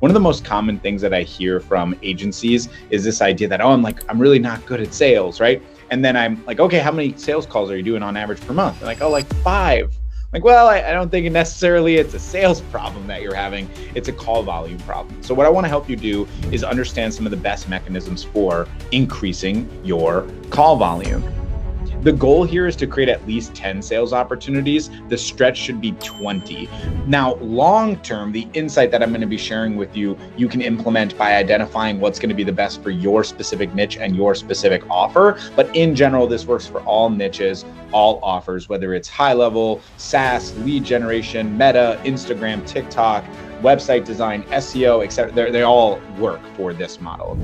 One of the most common things that I hear from agencies is this idea that, oh, I'm really not good at sales, right? And then I'm like, okay, how many sales calls are you doing on average per month? They're like, oh, like 5. Like, well, I don't think necessarily it's a sales problem that you're having. It's a call volume problem. So what I want to help you do is understand some of the best mechanisms for increasing your call volume. The goal here is to create at least 10 sales opportunities. The stretch should be 20. Now, long term, the insight that I'm going to be sharing with you, you can implement by identifying what's going to be the best for your specific niche and your specific offer. But in general, this works for all niches, all offers, whether it's high level, SaaS, lead generation, Meta, Instagram, TikTok, website design, SEO, etc. They all work for this model.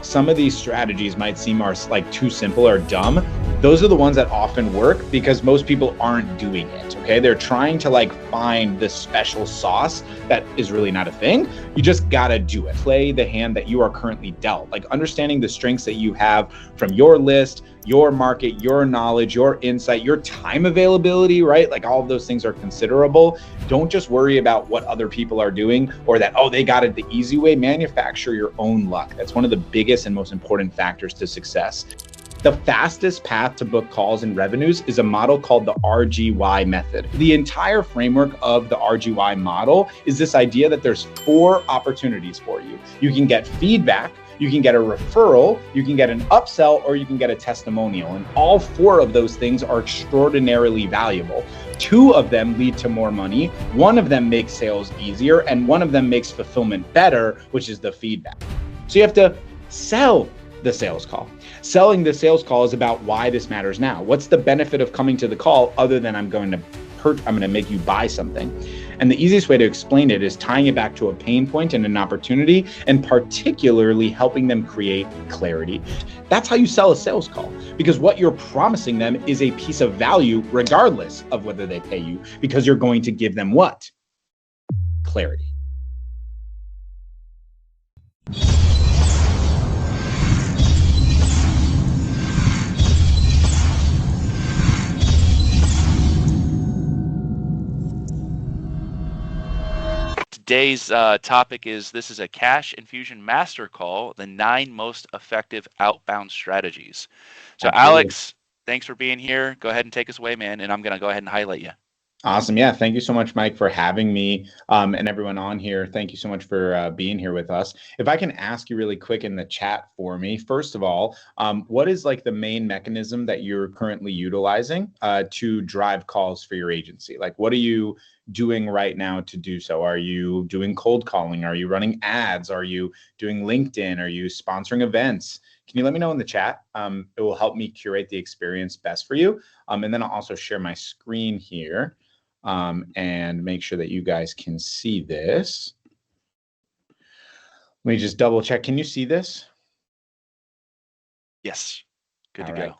Some of these strategies might seem like too simple or dumb. Those are the ones that often work because most people aren't doing it, okay? They're trying to find the special sauce that is really not a thing. You just gotta do it. Play the hand that you are currently dealt. Understanding the strengths that you have from your list, your market, your knowledge, your insight, your time availability, right? All of those things are considerable. Don't just worry about what other people are doing or that, oh, they got it the easy way. Manufacture your own luck. That's one of the biggest and most important factors to success. The fastest path to book calls and revenues is a model called the RGY method. The entire framework of the RGY model is this idea that there's 4 opportunities for you. You can get feedback, you can get a referral, you can get an upsell, or you can get a testimonial. And all 4 of those things are extraordinarily valuable. 2 of them lead to more money, 1 of them makes sales easier, and 1 of them makes fulfillment better, which is the feedback. So you have to sell the sales call. Selling the sales call is about why this matters now. What's the benefit of coming to the call other than I'm going to make you buy something? And the easiest way to explain it is tying it back to a pain point and an opportunity, and particularly helping them create clarity. That's how you sell a sales call, because what you're promising them is a piece of value regardless of whether they pay you, because you're going to give them what? Clarity. Today's topic is, this is a Cash Infusion Master Call, the 9 most effective outbound strategies. So Absolutely. Alex, thanks for being here. Go ahead and take us away, man. And I'm going to go ahead and highlight you. Awesome. Yeah. Thank you so much, Mike, for having me, and everyone on here. Thank you so much for being here with us. If I can ask you really quick in the chat for me, first of all, what is the main mechanism that you're currently utilizing to drive calls for your agency? What are you doing right now to do so? Are you doing cold calling? Are you running ads? Are you doing LinkedIn? Are you sponsoring events? Can you let me know in the chat? It will help me curate the experience best for you. And then I'll also share my screen here. And make sure that you guys can see this. Let me just double check. Can you see this? Yes. Good to go.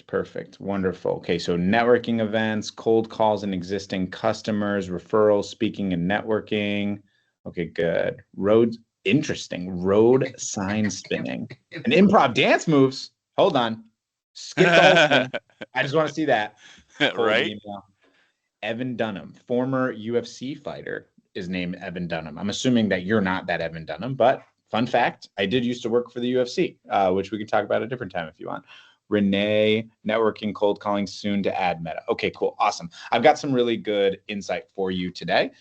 Perfect. Wonderful. Okay, so networking events, cold calls and existing customers, referrals, speaking and networking. Okay, good. Road sign spinning. And improv dance moves. Hold on. Skipped all of them. I just want to see that. Right? Evan Dunham, former UFC fighter, is named Evan Dunham. I'm assuming that you're not that Evan Dunham, but fun fact, I did used to work for the UFC, which we can talk about at a different time if you want. Renee, networking, cold calling, soon to add Meta. Okay, cool. Awesome. I've got some really good insight for you today.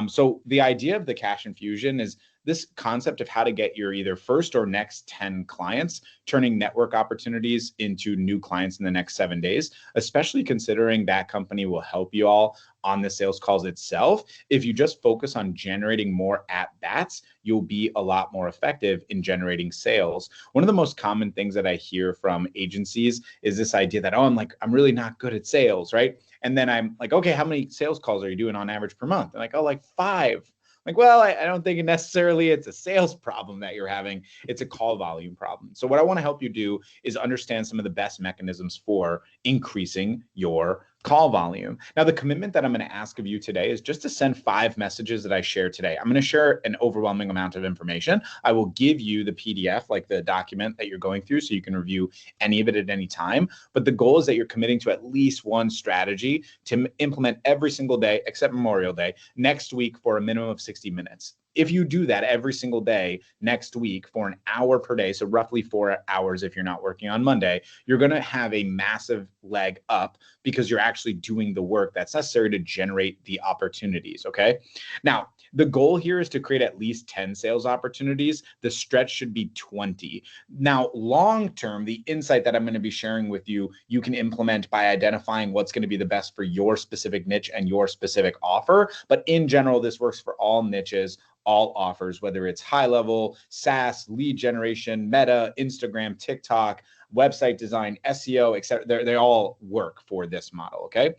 So the idea of the Cash Infusion is this concept of how to get your either first or next 10 clients, turning network opportunities into new clients in the next 7 days, especially considering that company will help you all on the sales calls itself. If you just focus on generating more at-bats, you'll be a lot more effective in generating sales. One of the most common things that I hear from agencies is this idea that, oh, I'm really not good at sales, right? And then I'm like, okay, how many sales calls are you doing on average per month? They're like, oh, like 5. Well, I don't think necessarily it's a sales problem that you're having. It's a call volume problem. So what I want to help you do is understand some of the best mechanisms for increasing your call volume. Now, the commitment that I'm going to ask of you today is just to send 5 messages that I share today. I'm going to share an overwhelming amount of information. I will give you the PDF, the document that you're going through, so you can review any of it at any time. But the goal is that you're committing to at least one strategy to implement every single day except Memorial Day next week for a minimum of 60 minutes. If you do that every single day next week for an hour per day, so roughly 4 hours if you're not working on Monday, you're going to have a massive leg up because you're actually doing the work that's necessary to generate the opportunities. Okay. Now, the goal here is to create at least 10 sales opportunities. The stretch should be 20. Now, long term, the insight that I'm going to be sharing with you, you can implement by identifying what's going to be the best for your specific niche and your specific offer. But in general, this works for all niches, all offers, whether it's high level, SaaS, lead generation, Meta, Instagram, TikTok, website design, SEO, etc. They all work for this model. Okay.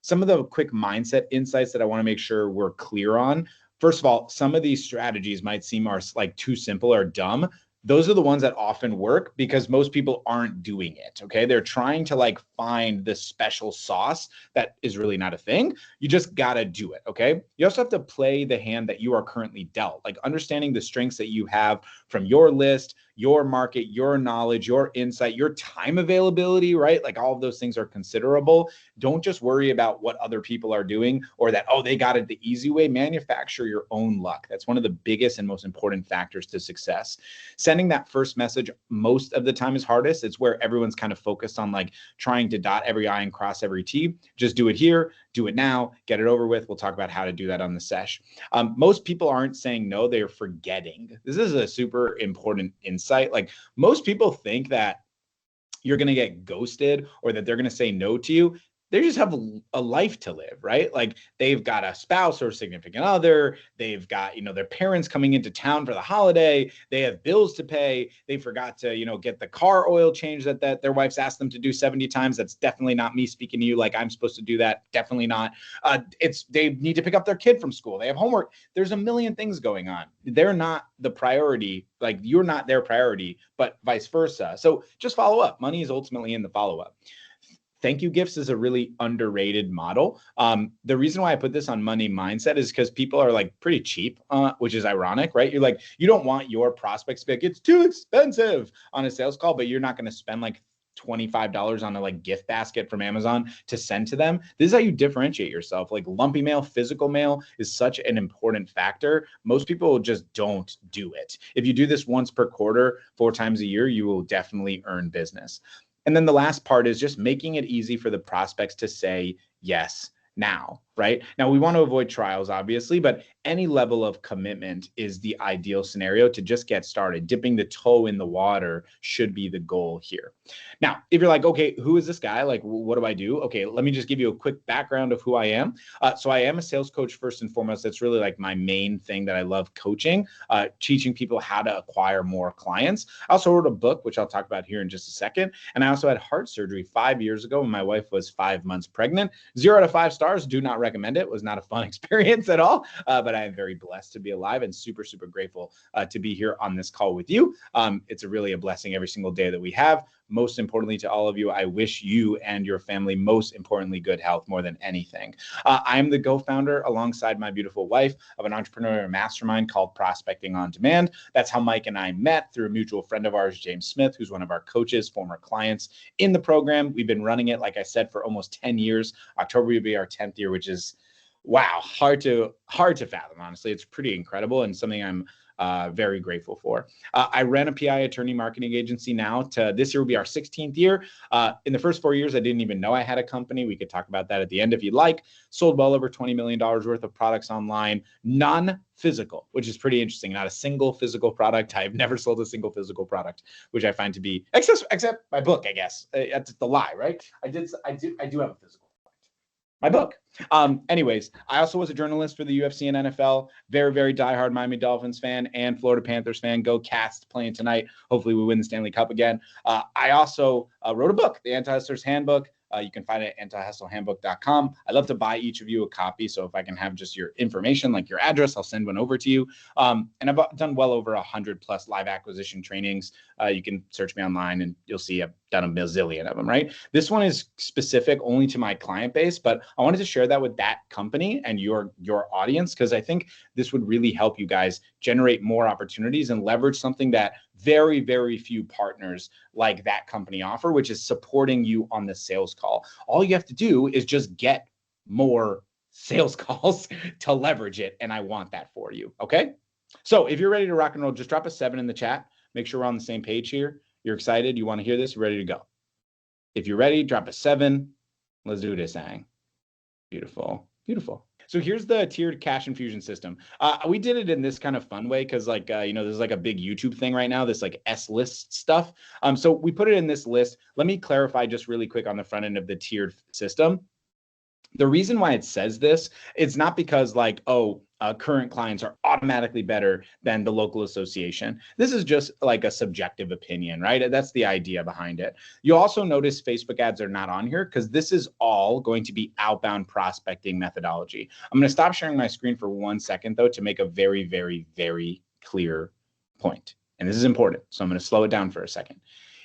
Some of the quick mindset insights that I want to make sure we're clear on. First of all, some of these strategies might seem like too simple or dumb. Those are the ones that often work because most people aren't doing it. Okay. They're trying to like find the special sauce that is really not a thing. You just got to do it. Okay. You also have to play the hand that you are currently dealt, like understanding the strengths that you have from your list, your market, your knowledge, your insight, your time availability, right? Like all of those things are considerable. Don't just worry about what other people are doing or that, oh, they got it the easy way. Manufacture your own luck. That's one of the biggest and most important factors to success. Sending that first message most of the time is hardest. It's where everyone's kind of focused on like trying to dot every I and cross every T. Just do it here, do it now, get it over with. We'll talk about how to do that on the sesh. Most people aren't saying no, they're forgetting. This is a super important insight. Like most people think that you're going to get ghosted or that they're going to say no to you. They just have a life to live, right? Like they've got a spouse or significant other. They've got, their parents coming into town for the holiday. They have bills to pay. They forgot to, get the car oil change that their wife's asked them to do 70 times. That's definitely not me speaking to you like I'm supposed to do that. Definitely not. They need to pick up their kid from school. They have homework. There's a million things going on. They're not the priority. Like you're not their priority, but vice versa. So just follow up. Money is ultimately in the follow-up. Thank you gifts is a really underrated model. The reason why I put this on money mindset is because people are like pretty cheap, which is ironic, right? You're like, you don't want your prospects to be like, it's too expensive on a sales call, but you're not going to spend like $25 on a like gift basket from Amazon to send to them. This is how you differentiate yourself. Like lumpy mail, physical mail is such an important factor. Most people just don't do it. If you do this once per quarter, 4 times a year, you will definitely earn business. And then the last part is just making it easy for the prospects to say yes now, right? Now, we want to avoid trials, obviously, but any level of commitment is the ideal scenario to just get started. Dipping the toe in the water should be the goal here. Now, if you're like, okay, who is this guy? Like, what do I do? Okay, let me just give you a quick background of who I am. So I am a sales coach first and foremost. That's really like my main thing that I love coaching, teaching people how to acquire more clients. I also wrote a book, which I'll talk about here in just a second. And I also had heart surgery 5 years ago when my wife was 5 months pregnant. 0 out of 5 stars. Do not recommend it. It was not a fun experience at all, but I am very blessed to be alive and super, super grateful to be here on this call with you. It's really a blessing every single day that we have. Most importantly to all of you, I wish you and your family, most importantly, good health more than anything. I am the co-founder alongside my beautiful wife of an entrepreneurial mastermind called Prospecting on Demand. That's how Mike and I met through a mutual friend of ours, James Smith, who's one of our coaches, former clients in the program. We've been running it, like I said, for almost 10 years. October will be our 10th year, which is wow, hard to fathom, honestly. It's pretty incredible and something I'm very grateful for. I ran a PI attorney marketing agency now. This year will be our 16th year. In the first 4 years, I didn't even know I had a company. We could talk about that at the end if you'd like. Sold well over $20 million worth of products online, non-physical, which is pretty interesting. Not a single physical product. I've never sold a single physical product, which I find to be, except my book, I guess. That's the lie, right? I do have a physical. My book. Anyways, I also was a journalist for the UFC and NFL. Very, very diehard Miami Dolphins fan and Florida Panthers fan. Go Cats, playing tonight. Hopefully we win the Stanley Cup again. I also wrote a book, The Anti-Hustler's Handbook. You can find it at antihustlehandbook.com. I'd love to buy each of you a copy. So if I can have just your information, like your address, I'll send one over to you. And I've done well over 100 plus live acquisition trainings. You can search me online and you'll see I've done a bazillion of them, right? This one is specific only to my client base, but I wanted to share that with that company and your audience, because I think this would really help you guys generate more opportunities and leverage something that very, very few partners like that company offer, which is supporting you on the sales call. All you have to do is just get more sales calls to leverage it. And I want that for you. Okay. So if you're ready to rock and roll, just drop a 7 in the chat. Make sure we're on the same page here. You're excited. You want to hear this. You're ready to go. If you're ready, drop a 7. Let's do this thing. Beautiful. Beautiful. So here's the tiered cash infusion system. We did it in this kind of fun way because there's like a big YouTube thing right now, this like S-list stuff. So we put it in this list. Let me clarify just really quick on the front end of the tiered system. The reason why it says this, it's not because current clients are automatically better than the local association. This is just like a subjective opinion, right? That's the idea behind it. You also notice Facebook ads are not on here because this is all going to be outbound prospecting methodology. I'm going to stop sharing my screen for 1 second though to make a very, very, very clear point. And this is important. So I'm going to slow it down for a second.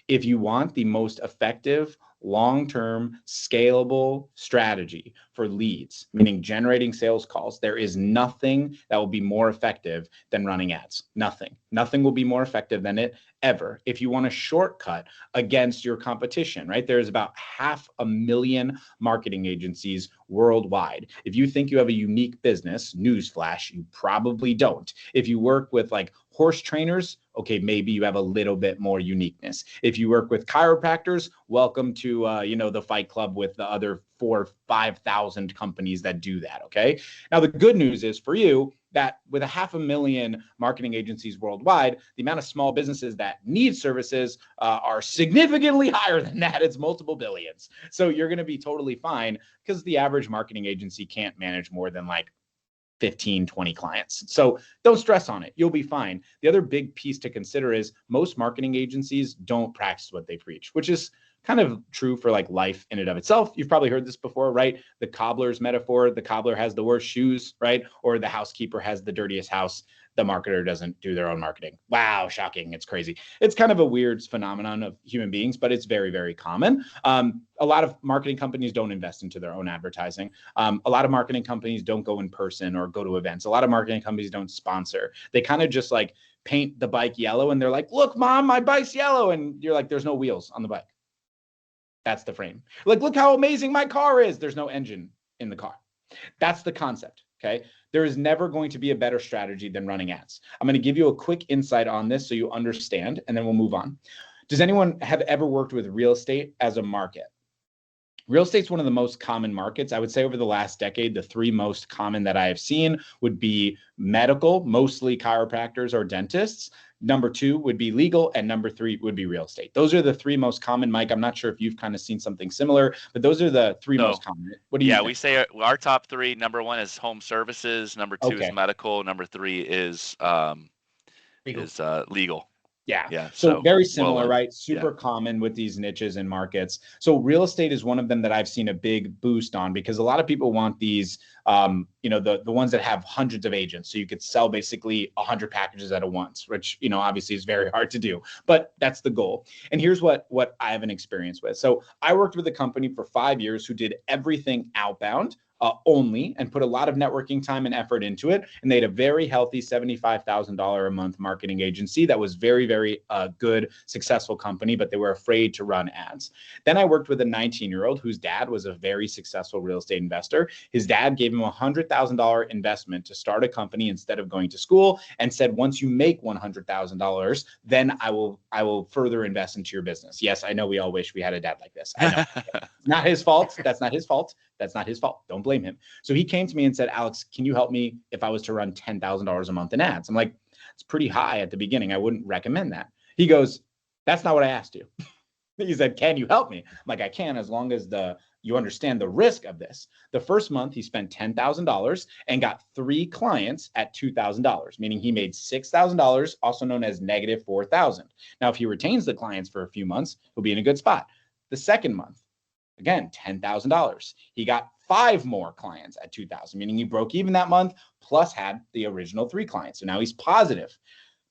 If you want the most effective, long-term, scalable strategy for leads, meaning generating sales calls, there is nothing that will be more effective than running ads. Nothing. Nothing will be more effective than it ever. If you want a shortcut against your competition, right? There's about 500,000 marketing agencies worldwide. If you think you have a unique business, newsflash, you probably don't. If you work with like horse trainers, okay, maybe you have a little bit more uniqueness. If you work with chiropractors, welcome to the Fight Club with the other 4,000 or 5,000 companies that do that. Okay. Now the good news is for you that with 500,000 marketing agencies worldwide, the amount of small businesses that need services are significantly higher than that. It's multiple billions. So you're going to be totally fine because the average marketing agency can't manage more than like 15, 20 clients. So don't stress on it. You'll be fine. The other big piece to consider is most marketing agencies don't practice what they preach, which is kind of true for like life in and of itself. You've probably heard this before, right? The cobbler's metaphor, the cobbler has the worst shoes, right? Or the housekeeper has the dirtiest house. The marketer doesn't do their own marketing. Wow, shocking. It's crazy. It's kind of a weird phenomenon of human beings, but it's very, very common. A lot of marketing companies don't invest into their own advertising. A lot of marketing companies don't go in person or go to events. A lot of marketing companies don't sponsor. They kind of just like paint the bike yellow and they're like, look, mom, my bike's yellow. And you're like, there's no wheels on the bike. That's the frame. Like, look how amazing my car is. There's no engine in the car. That's the concept. Okay. There is never going to be a better strategy than running ads. I'm going to give you a quick insight on this so you understand, and then we'll move on. Does anyone have ever worked with real estate as a market? Real estate's one of the most common markets. I would say over the last decade, the 3 most common that I have seen would be medical, mostly chiropractors or dentists. Number 2 would be legal, and number 3 would be real estate. Those are the 3 most common. Mike, I'm not sure if you've kind of seen something similar, but those are the 3 most common. What do you think? We say our top 3, number 1 is home services, number 2 is medical, number 3 is legal. Yeah. So very similar, right? Super common with these niches and markets. So real estate is one of them that I've seen a big boost on because a lot of people want these, the ones that have hundreds of agents. So you could sell basically 100 packages at once, which, obviously is very hard to do, but that's the goal. And here's what I have an experience with. So I worked with a company for 5 years who did everything outbound. Only, and put a lot of networking time and effort into it. And they had a very healthy $75,000 a month marketing agency that was very, very good, successful company, but they were afraid to run ads. Then I worked with a 19-year-old whose dad was a very successful real estate investor. His dad gave him a $100,000 investment to start a company instead of going to school and said, once you make $100,000, then I will further invest into your business. Yes, I know we all wish we had a dad like this. I know. Not his fault. That's not his fault. That's not his fault. Don't blame him. So he came to me and said, Alex, can you help me if I was to run $10,000 a month in ads? I'm like, it's pretty high at the beginning. I wouldn't recommend that. He goes, that's not what I asked you. He said, can you help me? I'm like, I can, as long as you understand the risk of this. The first month he spent $10,000 and got 3 clients at $2,000, meaning he made $6,000, also known as negative $4,000. Now, if he retains the clients for a few months, he'll be in a good spot. The second month, again, $10,000. He got 5 more clients at $2,000, meaning he broke even that month, plus had the original 3 clients. So now he's positive.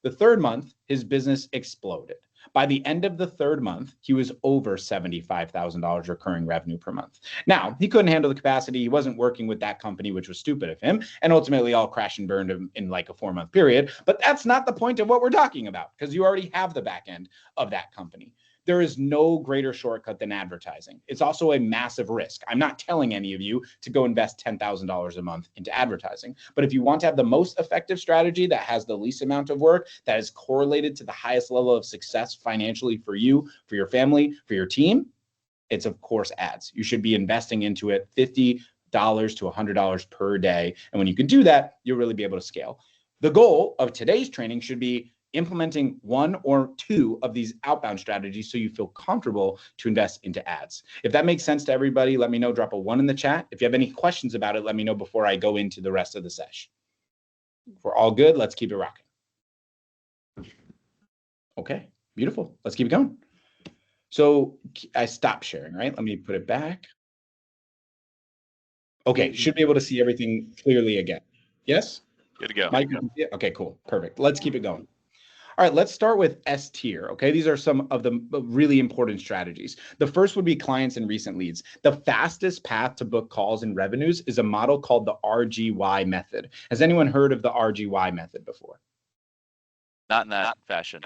The third month, his business exploded. By the end of the third month, he was over $75,000 recurring revenue per month. Now, he couldn't handle the capacity. He wasn't working with that company, which was stupid of him, and ultimately all crashed and burned him in like a 4-month period. But that's not the point of what we're talking about, because you already have the back end of that company. there is no greater shortcut than advertising. It's also a massive risk. I'm not telling any of you to go invest $10,000 a month into advertising. But if you want to have the most effective strategy that has the least amount of work, that is correlated to the highest level of success financially for you, for your family, for your team, it's of course ads. You should be investing into it $50 to $100 per day. And when you can do that, you'll really be able to scale. The goal of today's training should be implementing one or two of these outbound strategies so you feel comfortable to invest into ads. If that makes sense to everybody, let me know. Drop a 1 in the chat. If you have any questions about it, let me know before I go into the rest of the session. If we're all good, let's keep it rocking. Okay, beautiful. Let's keep it going. So I stopped sharing, right? Let me put it back. Okay, should be able to see everything clearly again. Yes? Good to go. Mike, you can see it? Okay, cool. Perfect. Let's keep it going. All right, let's start with S tier. Okay, these are some of the really important strategies. The first would be clients and recent leads. The fastest path to book calls and revenues is a model called the RGY method. Has anyone heard of the RGY method before? Not in that fashion.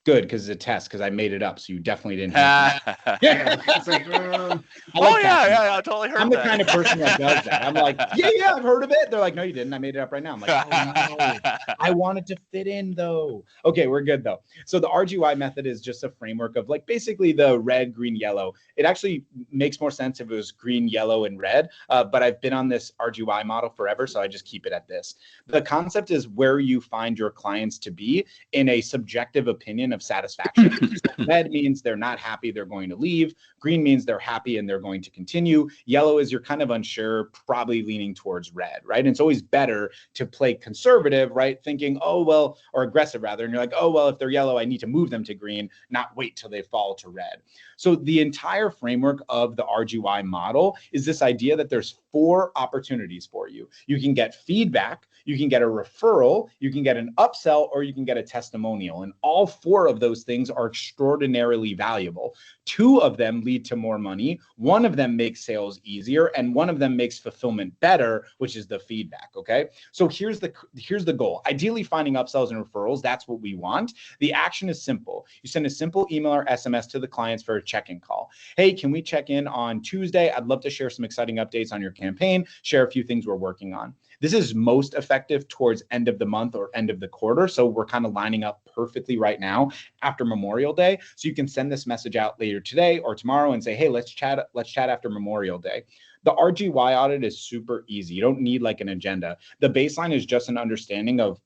Good, because it's a test, because I made it up, so you definitely didn't hear it. Yeah. It's like, I totally heard that. I'm the kind of person that does that. I'm like, yeah, I've heard of it. They're like, no, you didn't. I made it up right now. I'm like, oh, no. I wanted to fit in, though. Okay, we're good, though. So the RGY method is just a framework of like basically the red, green, yellow. It actually makes more sense if it was green, yellow, and red, but I've been on this RGY model forever, so I just keep it at this. The concept is where you find your clients to be in a subjective opinion of satisfaction. So red means they're not happy, they're going to leave. Green means they're happy and they're going to continue. Yellow is you're kind of unsure, probably leaning towards red, right? And it's always better to play conservative, right? Thinking, oh, well, or aggressive rather. And you're like, oh, well, if they're yellow, I need to move them to green, not wait till they fall to red. So the entire framework of the RGY model is this idea that there's 4 opportunities for you. You can get feedback, you can get a referral, you can get an upsell, or you can get a testimonial. And all 4 of those things are extraordinarily valuable. 2 of them lead to more money. 1 of them makes sales easier, and 1 of them makes fulfillment better, which is the feedback. Okay. So here's the goal. Ideally, finding upsells and referrals. That's what we want. The action is simple. You send a simple email or SMS to the clients for a check-in call. Hey, can we check in on Tuesday? I'd love to share some exciting updates on your campaign, share a few things we're working on. This is most effective towards end of the month or end of the quarter. So we're kind of lining up perfectly right now after Memorial Day. So you can send this message out later today or tomorrow and say, hey, let's chat after Memorial Day. The RGY audit is super easy. You don't need like an agenda. The baseline is just an understanding of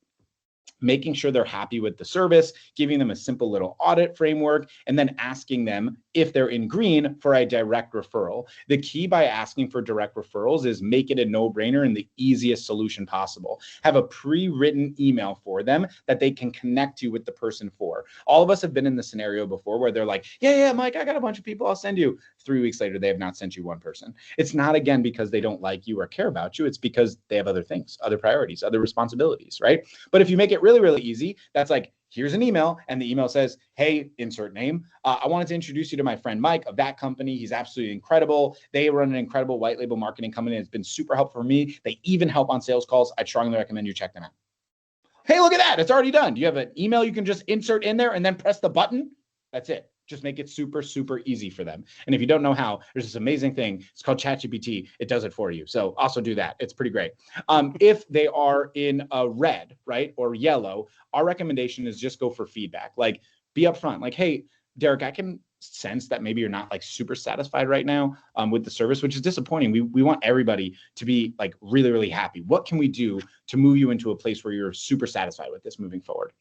making sure they're happy with the service, giving them a simple little audit framework, and then asking them if they're in green for a direct referral. The key by asking for direct referrals is make it a no-brainer and the easiest solution possible. Have a pre-written email for them that they can connect you with the person for. All of us have been in the scenario before where they're like, yeah, Mike, I got a bunch of people I'll send you. 3 weeks later, they have not sent you one person. It's not, again, because they don't like you or care about you. It's because they have other things, other priorities, other responsibilities, right? But if you make it really, really easy, that's like, here's an email, and the email says, hey, insert name. I wanted to introduce you to my friend Mike of that company. He's absolutely incredible. They run an incredible white label marketing company. It's been super helpful for me. They even help on sales calls. I strongly recommend you check them out. Hey, look at that. It's already done. Do you have an email you can just insert in there and then press the button? That's it. Just make it super, super easy for them. And if you don't know how, there's this amazing thing. It's called ChatGPT. It does it for you. So also do that. It's pretty great. If they are in a red, right, or yellow, our recommendation is just go for feedback. Like, be upfront. Like, hey, Derek, I can sense that maybe you're not like super satisfied right now with the service, which is disappointing. We want everybody to be like really, really happy. What can we do to move you into a place where you're super satisfied with this moving forward?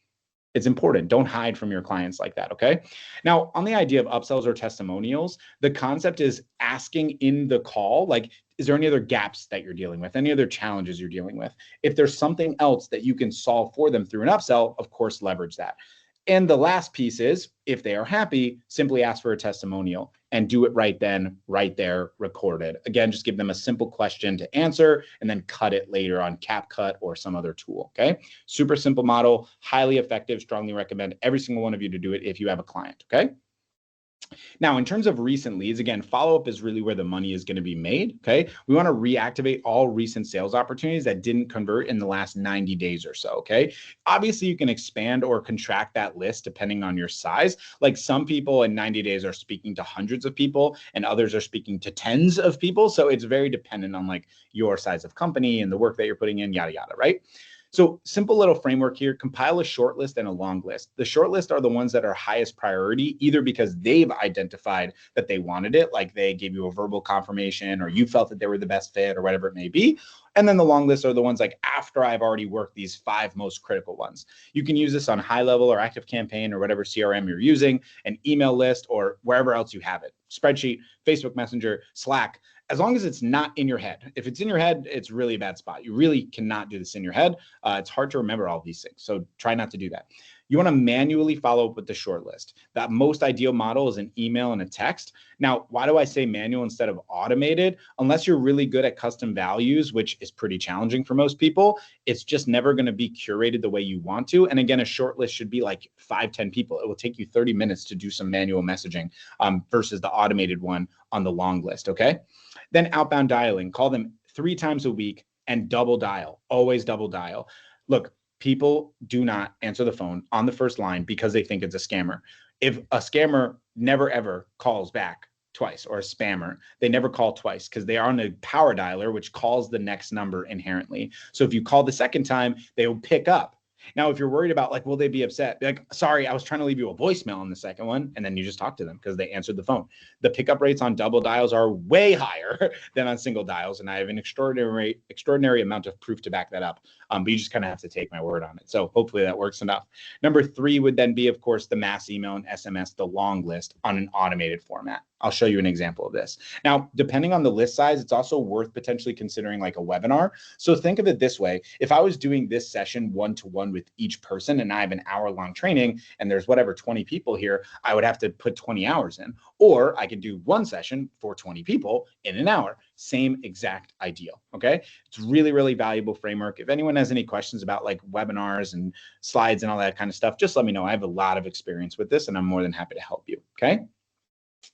It's important. Don't hide from your clients like that, okay? Now, on the idea of upsells or testimonials, the concept is asking in the call, like, is there any other gaps that you're dealing with, any other challenges you're dealing with? If there's something else that you can solve for them through an upsell, of course, leverage that. And the last piece is, if they are happy, simply ask for a testimonial and do it right then, right there, recorded. Again, just give them a simple question to answer and then cut it later on CapCut or some other tool, okay? Super simple model, highly effective, strongly recommend every single one of you to do it if you have a client, okay? Now, in terms of recent leads, again, follow-up is really where the money is going to be made, okay? We want to reactivate all recent sales opportunities that didn't convert in the last 90 days or so, okay? Obviously, you can expand or contract that list depending on your size. Like some people in 90 days are speaking to hundreds of people and others are speaking to tens of people. So it's very dependent on like your size of company and the work that you're putting in, yada, yada, right? So simple little framework here, compile a short list and a long list. The short list are the ones that are highest priority, either because they've identified that they wanted it, like they gave you a verbal confirmation or you felt that they were the best fit or whatever it may be. And then the long list are the ones like after I've already worked these 5 most critical ones. You can use this on high level or active campaign or whatever CRM you're using, an email list or wherever else you have it, spreadsheet, Facebook Messenger, Slack. As long as it's not in your head. If it's in your head, it's really a bad spot. You really cannot do this in your head. It's hard to remember all these things. So try not to do that. You want to manually follow up with the short list. That most ideal model is an email and a text. Now, why do I say manual instead of automated? Unless you're really good at custom values, which is pretty challenging for most people, it's just never going to be curated the way you want to. And again, a short list should be like 5-10 people. It will take you 30 minutes to do some manual messaging versus the automated one on the long list, okay? Then outbound dialing, call them 3 times a week and double dial, always double dial. Look, people do not answer the phone on the first line because they think it's a scammer. If a scammer never ever calls back twice, or a spammer, they never call twice because they are on a power dialer, which calls the next number inherently. So if you call the second time, they will pick up. Now, if you're worried about like, will they be upset? Be like, sorry, I was trying to leave you a voicemail on the second one. And then you just talk to them because they answered the phone. The pickup rates on double dials are way higher than on single dials. And I have an extraordinary amount of proof to back that up. But you just kind of have to take my word on it. So hopefully that works enough. Number 3 would then be, of course, the mass email and SMS, the long list on an automated format. I'll show you an example of this. Now, depending on the list size, it's also worth potentially considering like a webinar. So think of it this way. If I was doing this session one-to-one with each person and I have an hour-long training and there's whatever 20 people here, I would have to put 20 hours in. Or I could do one session for 20 people in an hour. Same exact idea, okay? It's really, really valuable framework. If anyone has any questions about like webinars and slides and all that kind of stuff, just let me know. I have a lot of experience with this and I'm more than happy to help you, okay?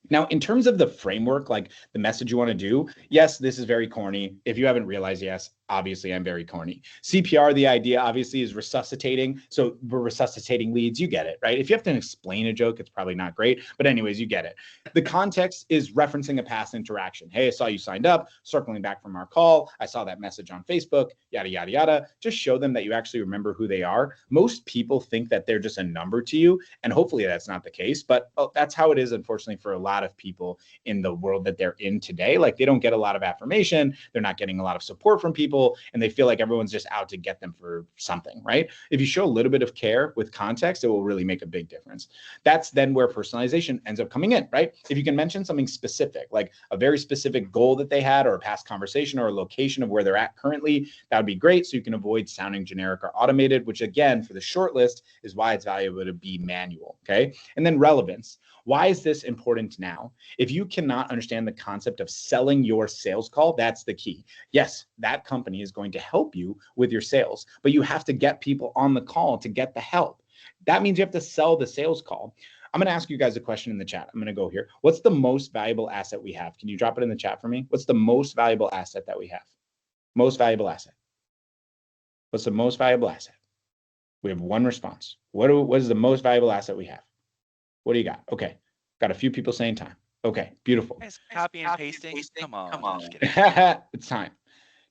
Now, in terms of the framework, like the message you want to do, yes, this is very corny. If you haven't realized, yes, obviously I'm very corny. CPR, the idea obviously is resuscitating. So we're resuscitating leads. You get it, right? If you have to explain a joke, it's probably not great. But anyways, you get it. The context is referencing a past interaction. Hey, I saw you signed up, circling back from our call. I saw that message on Facebook, yada, yada, yada. Just show them that you actually remember who they are. Most people think that they're just a number to you. And hopefully that's not the case. But that's how it is, unfortunately, for a lot of people in the world that they're in today. Like they don't get a lot of affirmation. They're not getting a lot of support from people. And they feel like everyone's just out to get them for something, right? If you show a little bit of care with context, it will really make a big difference. That's then where personalization ends up coming in, right? If you can mention something specific, like a very specific goal that they had or a past conversation or a location of where they're at currently, that would be great. So you can avoid sounding generic or automated, which again, for the short list is why it's valuable to be manual, okay? And then relevance. Why is this important now? If you cannot understand the concept of selling your sales call, that's the key. Yes, that company is going to help you with your sales, but you have to get people on the call to get the help. That means you have to sell the sales call. I'm going to ask you guys a question in the chat. I'm going to go here. What's the most valuable asset we have? Can you drop it in the chat for me? What's the most valuable asset that we have? Most valuable asset. What's the most valuable asset? We have one response. What is the most valuable asset we have? What do you got? Okay. Got a few people saying time. Okay. Beautiful. Guys, copy and pasting. Come on. It's time.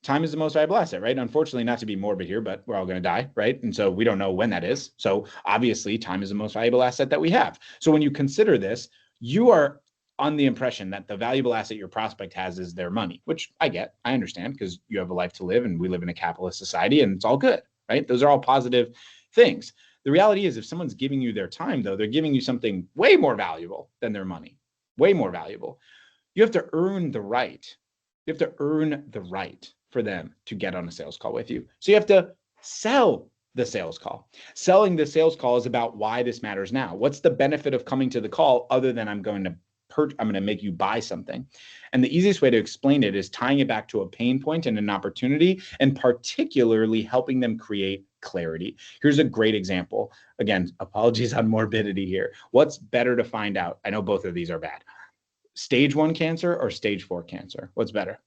Time is the most valuable asset, right? Unfortunately, not to be morbid here, but we're all going to die, right? And so we don't know when that is. So obviously, time is the most valuable asset that we have. So when you consider this, you are on the impression that the valuable asset your prospect has is their money, which I get. I understand because you have a life to live and we live in a capitalist society and it's all good, right? Those are all positive things. The reality is if someone's giving you their time, though, they're giving you something way more valuable than their money, way more valuable. You have to earn the right. You have to earn the right for them to get on a sales call with you. So you have to sell the sales call. Selling the sales call is about why this matters now. What's the benefit of coming to the call other than I'm going to make you buy something? And the easiest way to explain it is tying it back to a pain point and an opportunity, and particularly helping them create clarity. Here's a great example. Again, apologies on morbidity here. What's better to find out? I know both of these are bad. Stage 1 cancer or stage 4 cancer? What's better?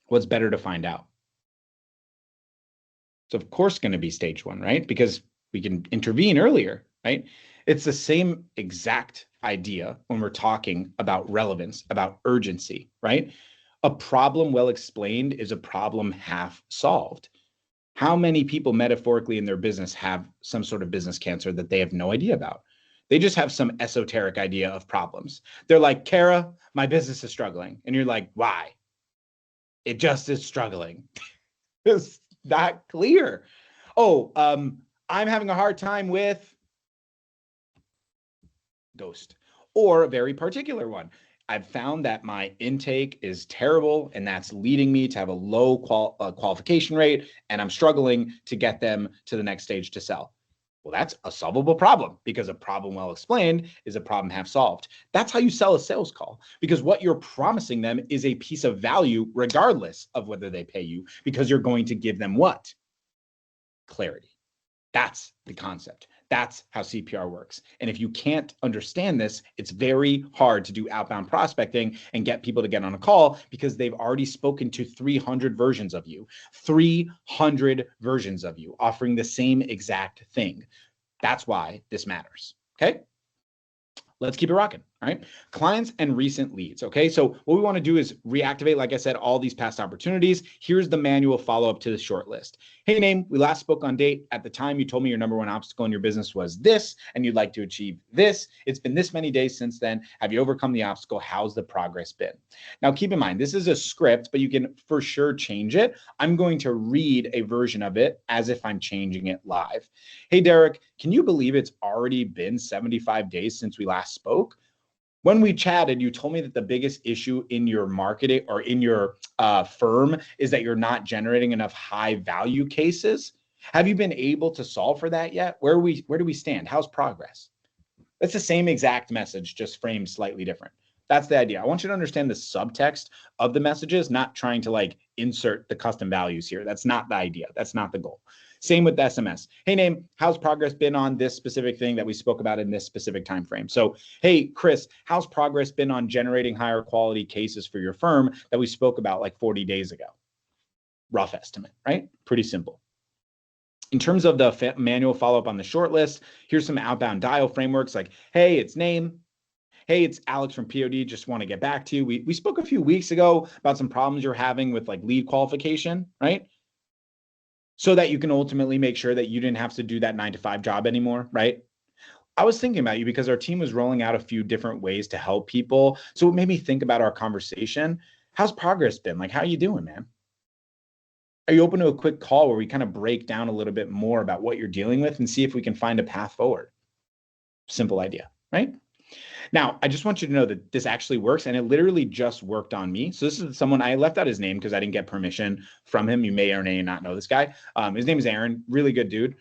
What's better to find out? It's of course going to be stage 1, right? Because we can intervene earlier, right? It's the same exact idea when we're talking about relevance, about urgency, right? A problem well explained is a problem half solved. How many people metaphorically in their business have some sort of business cancer that they have no idea about? They just have some esoteric idea of problems. They're like, Kara, my business is struggling. And you're like, why? It just is struggling. It's not clear. Oh, I'm having a hard time with ghost, or a very particular one. I've found that my intake is terrible, and that's leading me to have a low qualification rate, and I'm struggling to get them to the next stage to sell. Well, that's a solvable problem, because a problem well explained is a problem half solved. That's how you sell a sales call, because what you're promising them is a piece of value regardless of whether they pay you, because you're going to give them what? Clarity. That's the concept. That's how CPR works. And if you can't understand this, it's very hard to do outbound prospecting and get people to get on a call, because they've already spoken to 300 versions of you, 300 versions of you offering the same exact thing. That's why this matters. Okay. Let's keep it rocking. All right. Clients and recent leads. Okay. So what we want to do is reactivate, like I said, all these past opportunities. Here's the manual follow-up to the short list. Hey, name, we last spoke on date. At the time, you told me your number one obstacle in your business was this, and you'd like to achieve this. It's been this many days since then. Have you overcome the obstacle? How's the progress been? Now, keep in mind, this is a script, but you can for sure change it. I'm going to read a version of it as if I'm changing it live. Hey, Derek, can you believe it's already been 75 days since we last spoke? When we chatted, you told me that the biggest issue in your marketing or in your firm is that you're not generating enough high value cases. Have you been able to solve for that yet? Where do we stand? How's progress? That's the same exact message, just framed slightly different. That's the idea. I want you to understand the subtext of the messages, not trying to like insert the custom values here. That's not the idea. That's not the goal. Same with SMS. Hey, name, how's progress been on this specific thing that we spoke about in this specific time frame? So, hey, Chris, how's progress been on generating higher quality cases for your firm that we spoke about like 40 days ago? Rough estimate, right? Pretty simple. In terms of the manual follow-up on the short list, here's some outbound dial frameworks like, hey, it's name. Hey, it's Alex from POD. Just want to get back to you. We spoke a few weeks ago about some problems you're having with like lead qualification, right? So that you can ultimately make sure that you didn't have to do that 9-to-5 job anymore, right? I was thinking about you because our team was rolling out a few different ways to help people. So it made me think about our conversation. How's progress been? Like, how are you doing, man? Are you open to a quick call where we kind of break down a little bit more about what you're dealing with and see if we can find a path forward? Simple idea, right? Now, I just want you to know that this actually works, and it literally just worked on me. So this is someone, I left out his name because I didn't get permission from him. You may or may not know this guy. His name is Aaron, really good dude.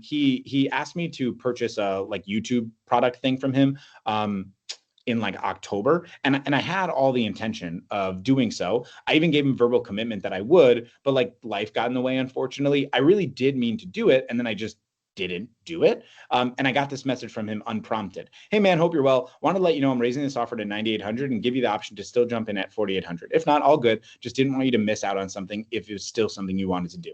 He asked me to purchase a like YouTube product thing from him in like October, and I had all the intention of doing so. I even gave him verbal commitment that I would, but like life got in the way, unfortunately. I really did mean to do it, and then I just didn't do it. And I got this message from him unprompted. Hey man, hope you're well. Want to let you know I'm raising this offer to 9,800 and give you the option to still jump in at 4,800. If not, all good. Just didn't want you to miss out on something if it was still something you wanted to do.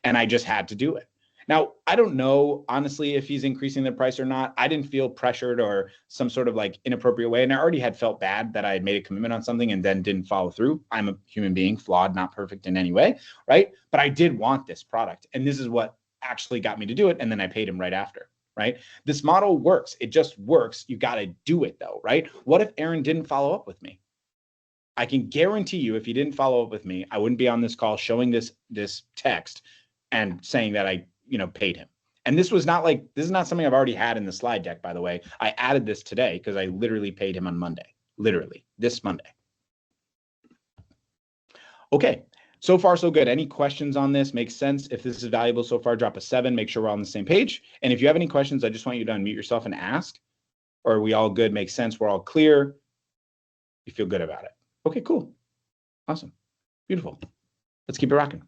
And I just had to do it. Now, I don't know, honestly, if he's increasing the price or not. I didn't feel pressured or some sort of like inappropriate way. And I already had felt bad that I had made a commitment on something and then didn't follow through. I'm a human being, flawed, not perfect in any way, right? But I did want this product. And this is what actually got me to do it. And then I paid him right after, right? This model works. It just works. You got to do it though, right? What if Aaron didn't follow up with me? I can guarantee you, if he didn't follow up with me, I wouldn't be on this call showing this text and saying that I, paid him. And this is not something I've already had in the slide deck, by the way. I added this today because I literally paid him on Monday, literally this Monday. Okay. So far, so good. Any questions on this? Makes sense. If this is valuable so far, drop a 7. Make sure we're on the same page. And if you have any questions, I just want you to unmute yourself and ask. Or are we all good? Makes sense. We're all clear. You feel good about it. Okay, cool. Awesome. Beautiful. Let's keep it rocking.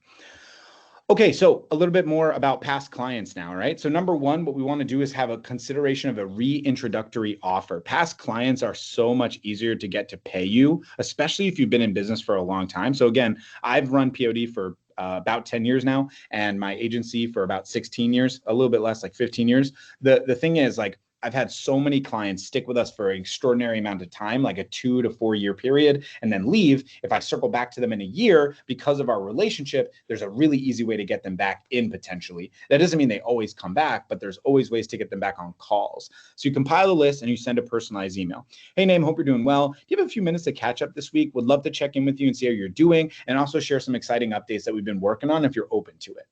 Okay, so a little bit more about past clients now, right? So number one, what we want to do is have a consideration of a reintroductory offer. Past clients are so much easier to get to pay you, especially if you've been in business for a long time. So again, I've run POD for about 10 years now, and my agency for about 16 years, a little bit less, like 15 years. The thing is, like, I've had so many clients stick with us for an extraordinary amount of time, like a 2 to 4 year period, and then leave. If I circle back to them in a year because of our relationship, there's a really easy way to get them back in potentially. That doesn't mean they always come back, but there's always ways to get them back on calls. So you compile a list and you send a personalized email. Hey, Name, hope you're doing well. Do you have a few minutes to catch up this week? Would love to check in with you and see how you're doing, and also share some exciting updates that we've been working on if you're open to it.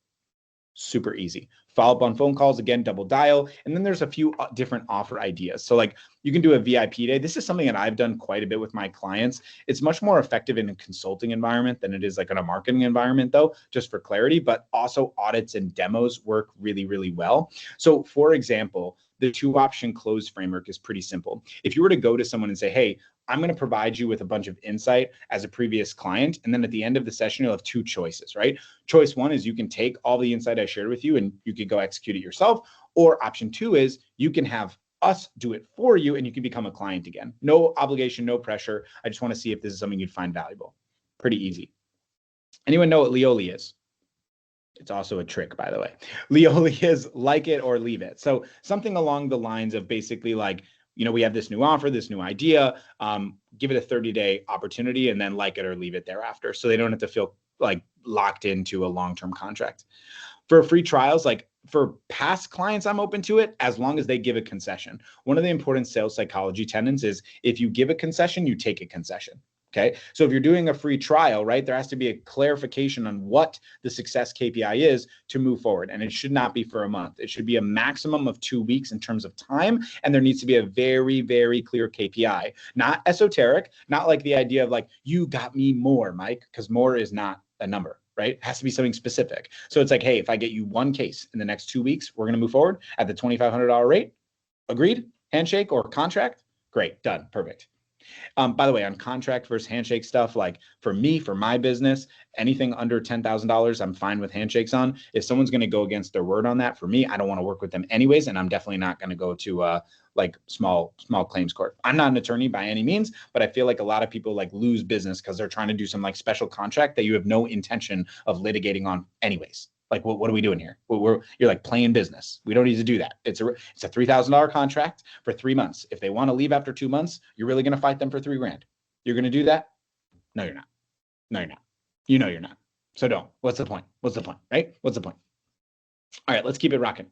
Super easy. Follow up on phone calls, again, double dial. And then there's a few different offer ideas. So like you can do a VIP day. This is something that I've done quite a bit with my clients. It's much more effective in a consulting environment than it is like in a marketing environment though, just for clarity, but also audits and demos work really, really well. So for example, the 2-option close framework is pretty simple. If you were to go to someone and say, hey, I'm going to provide you with a bunch of insight as a previous client. And then at the end of the session, you'll have 2 choices, right? Choice 1 is you can take all the insight I shared with you and you could go execute it yourself. Or option 2 is you can have us do it for you and you can become a client again. No obligation, no pressure. I just want to see if this is something you'd find valuable. Pretty easy. Anyone know what Leoli is? It's also a trick, by the way. Leoli is like it or leave it. So something along the lines of basically like, we have this new offer, this new idea, give it a 30-day opportunity and then like it or leave it thereafter. So they don't have to feel like locked into a long-term contract. For free trials, like for past clients, I'm open to it as long as they give a concession. One of the important sales psychology tenets is if you give a concession, you take a concession. Okay. So if you're doing a free trial, right, there has to be a clarification on what the success KPI is to move forward. And it should not be for a month. It should be a maximum of 2 weeks in terms of time. And there needs to be a very, very clear KPI, not esoteric, not like the idea of like, you got me more, Mike, because more is not a number, right? It has to be something specific. So it's like, hey, if I get you 1 case in the next 2 weeks, we're going to move forward at the $2,500 rate. Agreed? Handshake or contract? Great. Done. Perfect. By the way, on contract versus handshake stuff, like for me, for my business, anything under $10,000, I'm fine with handshakes on. If someone's going to go against their word on that, for me, I don't want to work with them anyways. And I'm definitely not going to go to like small claims court. I'm not an attorney by any means, but I feel like a lot of people like lose business because they're trying to do some like special contract that you have no intention of litigating on anyways. Like, what are we doing here? You're like playing business. We don't need to do that. It's a $3,000 contract for 3 months. If they want to leave after 2 months, you're really going to fight them for $3,000. You're going to do that? No, you're not. No, you're not. You know you're not. So don't. What's the point? What's the point, right? What's the point? All right, let's keep it rocking.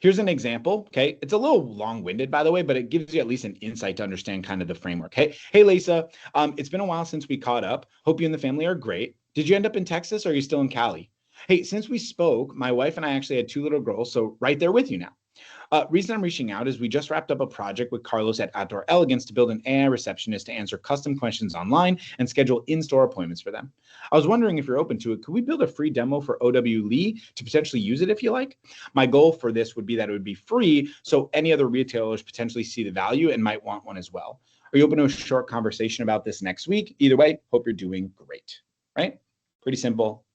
Here's an example, okay? It's a little long-winded, by the way, but it gives you at least an insight to understand kind of the framework. Hey, Lisa, it's been a while since we caught up. Hope you and the family are great. Did you end up in Texas or are you still in Cali? Hey, since we spoke, my wife and I actually had 2 little girls, so right there with you now. Reason I'm reaching out is we just wrapped up a project with Carlos at Outdoor Elegance to build an AI receptionist to answer custom questions online and schedule in-store appointments for them. I was wondering if you're open to it. Could we build a free demo for OW Lee to potentially use it if you like? My goal for this would be that it would be free, so any other retailers potentially see the value and might want one as well. Are you open to a short conversation about this next week? Either way, hope you're doing great, right? Pretty simple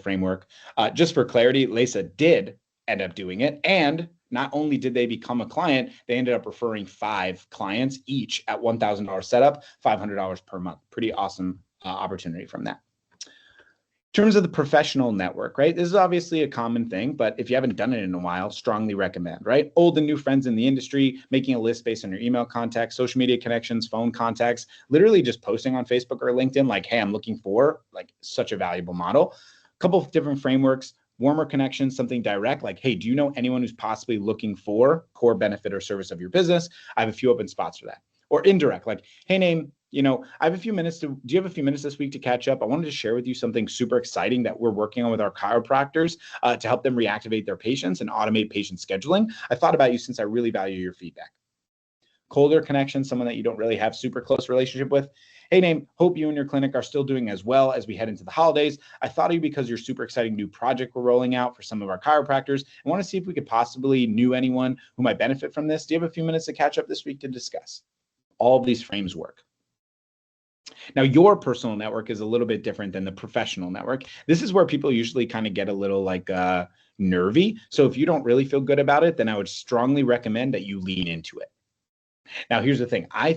framework. Just for clarity, Lisa did end up doing it. And not only did they become a client, they ended up referring 5 clients each at $1,000 setup, $500 per month. Pretty awesome opportunity from that. In terms of the professional network, right? This is obviously a common thing, but if you haven't done it in a while, strongly recommend, right? Old and new friends in the industry, making a list based on your email contacts, social media connections, phone contacts, literally just posting on Facebook or LinkedIn, like, hey, I'm looking for, like, such a valuable model. A couple of different frameworks, warmer connections, something direct, like, hey, do you know anyone who's possibly looking for core benefit or service of your business? I have a few open spots for that. Or indirect, like, hey, Name, I have a few minutes do you have a few minutes this week to catch up? I wanted to share with you something super exciting that we're working on with our chiropractors to help them reactivate their patients and automate patient scheduling. I thought about you since I really value your feedback. Colder connection, someone that you don't really have super close relationship with. Hey, Name, hope you and your clinic are still doing as well as we head into the holidays. I thought of you because your super exciting new project we're rolling out for some of our chiropractors. I want to see if we could possibly know anyone who might benefit from this. Do you have a few minutes to catch up this week to discuss? All of these frames work. Now, your personal network is a little bit different than the professional network. This is where people usually kind of get a little like nervy. So if you don't really feel good about it, then I would strongly recommend that you lean into it. Now, here's the thing. I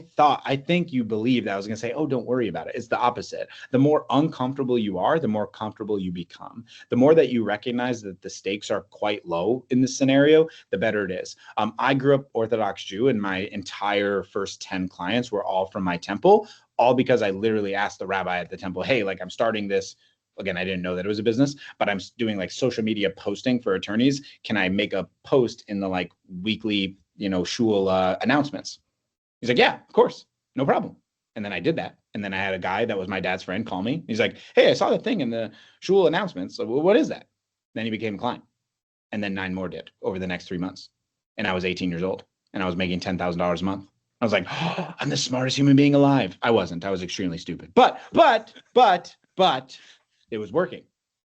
think you believe that I was going to say, oh, don't worry about it. It's the opposite. The more uncomfortable you are, the more comfortable you become. The more that you recognize that the stakes are quite low in this scenario, the better it is. I grew up Orthodox Jew, and my entire first 10 clients were all from my temple, all because I literally asked the rabbi at the temple, hey, like I'm starting this. Again, I didn't know that it was a business, but I'm doing like social media posting for attorneys. Can I make a post in the like weekly, shul announcements? He's like, yeah, of course, no problem. And then I did that. And then I had a guy that was my dad's friend call me. He's like, hey, I saw the thing in the shul announcements. So, well, what is that? Then he became a client. And then 9 more did over the next 3 months. And I was 18 years old and I was making $10,000 a month. I was like, oh, I'm the smartest human being alive. I wasn't. I was extremely stupid. But it was working.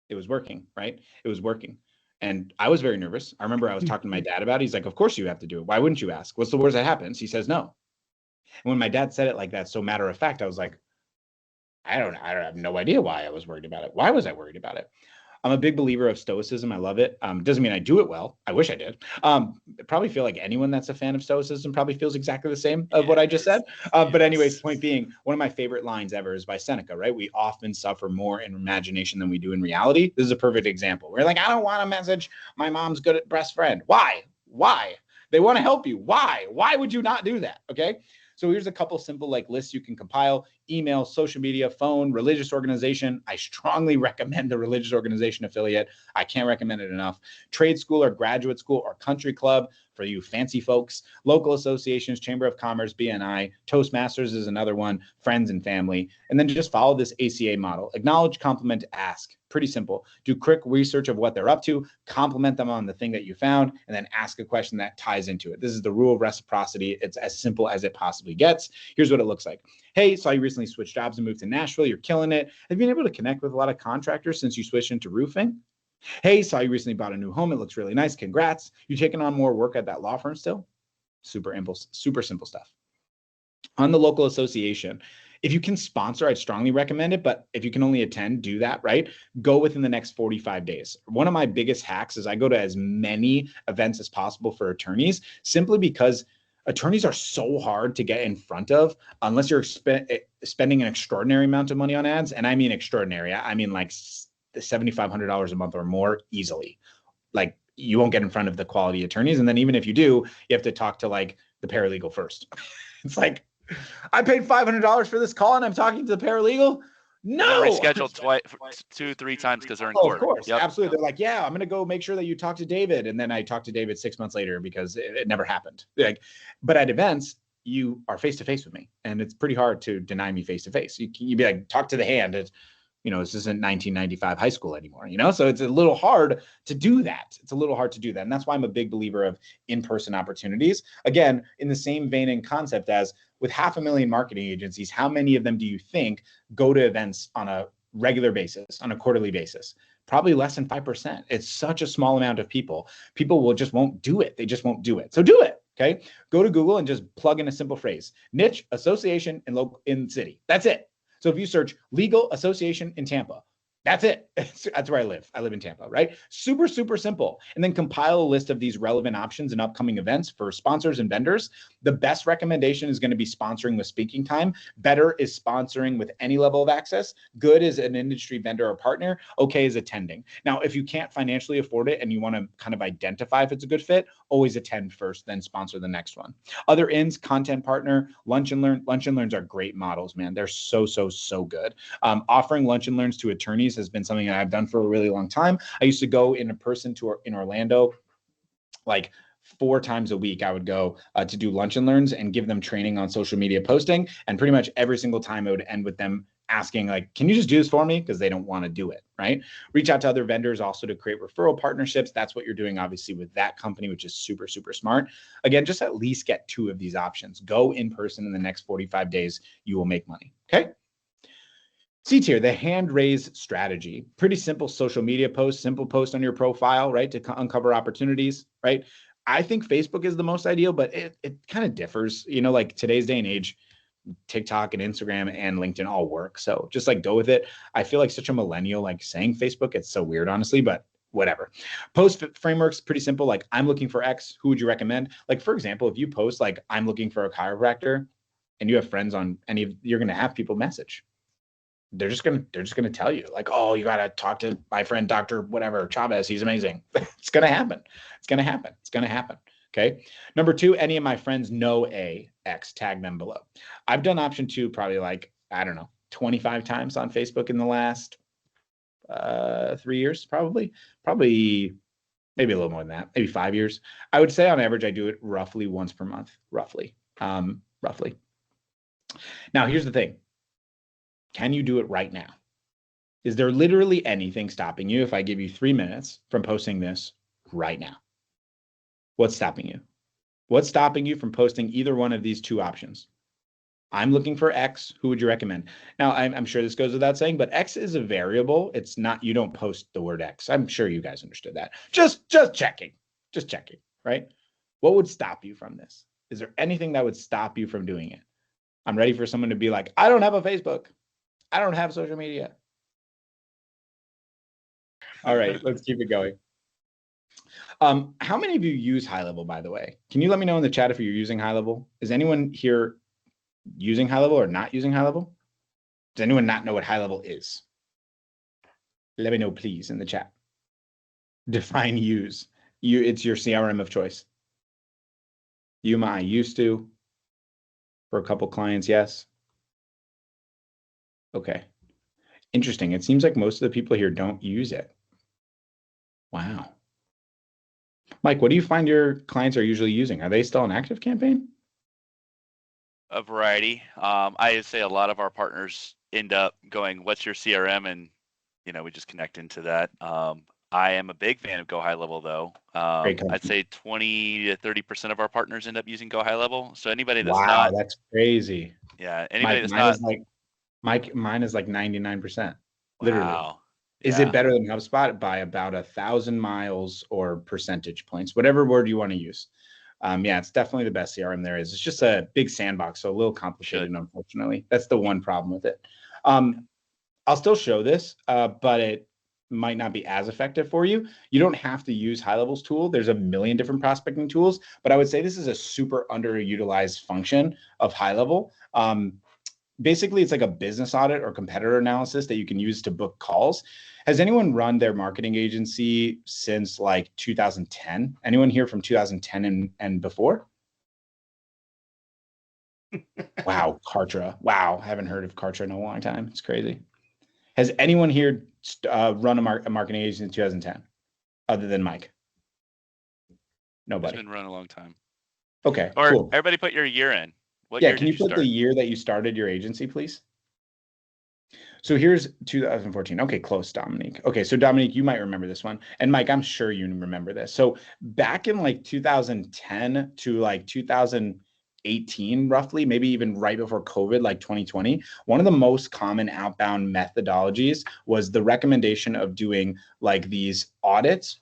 It was working, right? It was working. And I was very nervous. I remember I was talking to my dad about it. He's like, of course you have to do it. Why wouldn't you ask? What's the worst that happens? He says no. And when my dad said it like that, so matter of fact, I was like, I have no idea why I was worried about it. Why was I worried about it? I'm a big believer of stoicism. I love it. Doesn't mean I do it well. I wish I did. I probably feel like anyone that's a fan of stoicism probably feels exactly the same of what I just said. But anyways, point being, one of my favorite lines ever is by Seneca, right? We often suffer more in imagination than we do in reality. This is a perfect example. We're like, I don't want to message my mom's good at best friend. Why? They want to help you. Why would you not do that? Okay. So here's a couple simple like lists you can compile: email, social media, phone, religious organization. I strongly recommend the religious organization affiliate. I can't recommend it enough. Trade school or graduate school or country club for you fancy folks. Local associations, Chamber of Commerce, BNI, Toastmasters is another one, friends and family. And then just follow this ACA model. Acknowledge, compliment, ask. Pretty simple. Do quick research of what they're up to, compliment them on the thing that you found, and then ask a question that ties into it. This is the rule of reciprocity. It's as simple as it possibly gets. Here's what it looks like. Hey, saw you recently switched jobs and moved to Nashville. You're killing it. Have you been able to connect with a lot of contractors since you switched into roofing? Hey, saw you recently bought a new home. It looks really nice. Congrats. You taking on more work at that law firm still? Super simple stuff. On the local association, if you can sponsor, I'd strongly recommend it. But if you can only attend, do that, right? Go within the next 45 days. One of my biggest hacks is I go to as many events as possible for attorneys, simply because attorneys are so hard to get in front of unless you're spending an extraordinary amount of money on ads. And I mean extraordinary. I mean like $7,500 a month or more easily. Like, you won't get in front of the quality attorneys. And then even if you do, you have to talk to like the paralegal first. It's like, I paid $500 for this call and I'm talking to the paralegal. No, rescheduled twice, 2-3 times because they're in court. Of course, yep. Absolutely. They're like, yeah, I'm going to go make sure that you talk to David. And then I talked to David 6 months later because it never happened. Like, but at events, you are face-to-face with me, and it's pretty hard to deny me face-to-face. You'd be like, talk to the hand. It's, this isn't 1995 high school anymore, so it's a little hard to do that. And that's why I'm a big believer of in-person opportunities. Again, in the same vein and concept as with 500,000 marketing agencies, how many of them do you think go to events on a regular basis, on a quarterly basis? Probably less than 5%. It's such a small amount of people. People won't do it. They just won't do it. So do it. Okay. Go to Google and just plug in a simple phrase: niche, association, and local in city. That's it. So if you search legal association in Tampa, that's it. That's where I live. I live in Tampa, right? Super simple. And then compile a list of these relevant options and upcoming events for sponsors and vendors. The best recommendation is going to be sponsoring with speaking time. Better is sponsoring with any level of access. Good is an industry vendor or partner. Okay is attending. Now, if you can't financially afford it and you want to kind of identify if it's a good fit, always attend first, then sponsor the next one. Other ins, content partner, lunch and learn. Lunch and learns are great models, man. They're so good. Offering lunch and learns to attorneys has been something that I've done for a really long time. I used to go in person in Orlando, like 4 times a week. I would go to do lunch and learns and give them training on social media posting. And pretty much every single time it would end with them asking, like, can you just do this for me? Because they don't want to do it, right? Reach out to other vendors also to create referral partnerships. That's what you're doing, obviously, with that company, which is super smart. Again, just at least get 2 of these options. Go in person in the next 45 days. You will make money. Okay. C tier, the hand raise strategy. Pretty simple social media post, simple post on your profile, right? To uncover opportunities, right? I think Facebook is the most ideal, but it kind of differs. Like today's day and age, TikTok and Instagram and LinkedIn all work. So just like go with it. I feel like such a millennial, like saying Facebook, it's so weird, honestly, but whatever. Post frameworks, pretty simple. Like I'm looking for X, who would you recommend? Like, for example, if you post like I'm looking for a chiropractor and you have friends on any of, you're going to have people message. They're just going to tell you like, oh, you got to talk to my friend, Dr. whatever, Chavez. He's amazing. It's going to happen. It's going to happen. It's going to happen. Okay. Number 2, any of my friends know a X, tag them below. I've done option 2 probably like, I don't know, 25 times on Facebook in the last 3 years, probably maybe a little more than that, maybe 5 years. I would say on average, I do it roughly once per month, roughly. Now, here's the thing. Can you do it right now? Is there literally anything stopping you if I give you 3 minutes from posting this right now? What's stopping you? What's stopping you from posting either one of these 2 options? I'm looking for X. Who would you recommend? Now, I'm sure this goes without saying, but X is a variable. It's not, you don't post the word X. I'm sure you guys understood that. Just checking, right? What would stop you from this? Is there anything that would stop you from doing it? I'm ready for someone to be like, I don't have a Facebook. I don't have social media. All right, let's keep it going. How many of you use high level, by the way? Can you let me know in the chat if you're using high level? Is anyone here using high level or not using high level? Does anyone not know what high level is? Let me know, please, in the chat. Define use. It's your CRM of choice. Yuma, I used to. For a couple clients, yes. Okay. Interesting. It seems like most of the people here don't use it. Wow. Mike, what do you find your clients are usually using? Are they still an active campaign? A variety. I say a lot of our partners end up going, what's your CRM? And, we just connect into that. I am a big fan of Go High Level, though. I'd say 20 to 30% of our partners end up using Go High Level. So anybody that's not. Wow, that's crazy. Yeah, anybody that's not. Mine is like 99%. Literally. Wow. Is it better than HubSpot? By about 1,000 miles or percentage points, whatever word you want to use. Yeah, it's definitely the best CRM there is. It's just a big sandbox, so a little complicated, unfortunately. That's the one problem with it. I'll still show this, but it might not be as effective for you. You don't have to use high levels tool. There's a million different prospecting tools, but I would say this is a super underutilized function of high level. Basically, it's like a business audit or competitor analysis that you can use to book calls. Has anyone run their marketing agency since like 2010? Anyone here from 2010 and before? Wow, Kartra. Wow, haven't heard of Kartra in a long time. It's crazy. Has anyone here run a marketing agency in 2010 other than Mike? Nobody. It's been run a long time. Okay, or cool. Everybody put your year in. What yeah, year can you put the year that you started your agency, please? So here's 2014. Okay, close, Dominique. Okay, so Dominique, you might remember this one. And Mike, I'm sure you remember this. So back in like 2010 to like 2018, roughly, maybe even right before COVID, like 2020, one of the most common outbound methodologies was the recommendation of doing like these audits,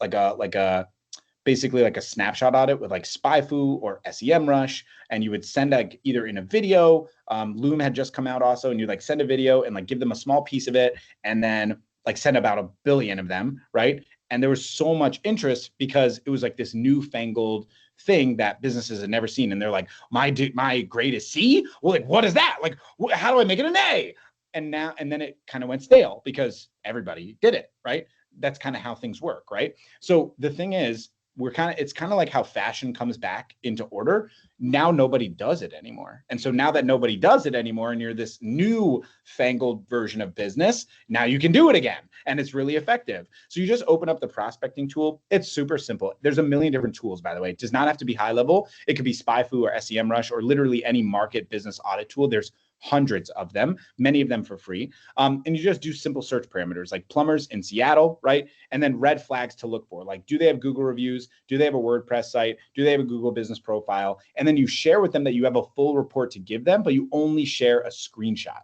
basically like a snapshot audit with like SpyFu or SEMrush, and you would send either in a video, Loom had just come out also, and you like send a video and like give them a small piece of it, and then like send about 1 billion of them, right? And there was so much interest because it was like this newfangled thing that businesses had never seen, and they're like, my grade is C? Well, like, what is that? Like, how do I make it an A? And then it kind of went stale because everybody did it, right? That's kind of how things work, right? So the thing is, it's kind of like how fashion comes back into order. Now nobody does it anymore. And so now that nobody does it anymore and you're this new fangled version of business, now you can do it again. And it's really effective. So you just open up the prospecting tool. It's super simple. There's a million different tools, by the way. It does not have to be high level. It could be SpyFu or SEMrush or literally any market business audit tool. There's hundreds of them, many of them for free. And you just do simple search parameters like plumbers in Seattle, right? And then red flags to look for, like, do they have Google reviews? Do they have a WordPress site? Do they have a Google business profile? And then you share with them that you have a full report to give them, but you only share a screenshot.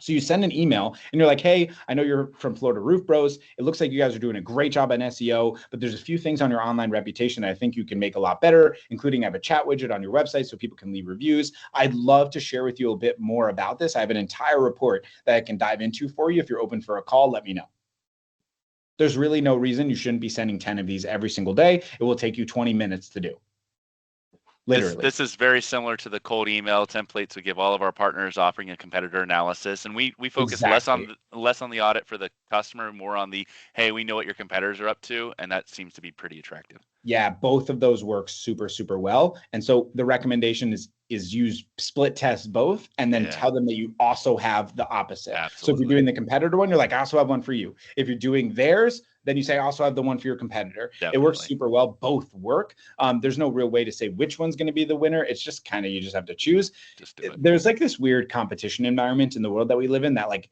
So you send an email and you're like, hey, I know you're from Florida Roof Bros. It looks like you guys are doing a great job on SEO, but there's a few things on your online reputation that I think you can make a lot better, including have a chat widget on your website so people can leave reviews. I'd love to share with you a bit more about this. I have an entire report that I can dive into for you. If you're open for a call, let me know. There's really no reason you shouldn't be sending 10 of these every single day. It will take you 20 minutes to do. Literally. This is very similar to the cold email templates we give all of our partners offering a competitor analysis, and we focus less on the audit for the customer, more on the, hey, we know what your competitors are up to, and that seems to be pretty attractive. Yeah, both of those work super, super well. And so the recommendation is use split test both and then tell them that you also have the opposite. Absolutely. So if you're doing the competitor one, you're like, I also have one for you. If you're doing theirs, then you say, I also have the one for your competitor. Definitely. It works super well. Both work. There's no real way to say which one's going to be the winner. It's just kind of, you just have to choose. Just do it. There's like this weird competition environment in the world that we live in that like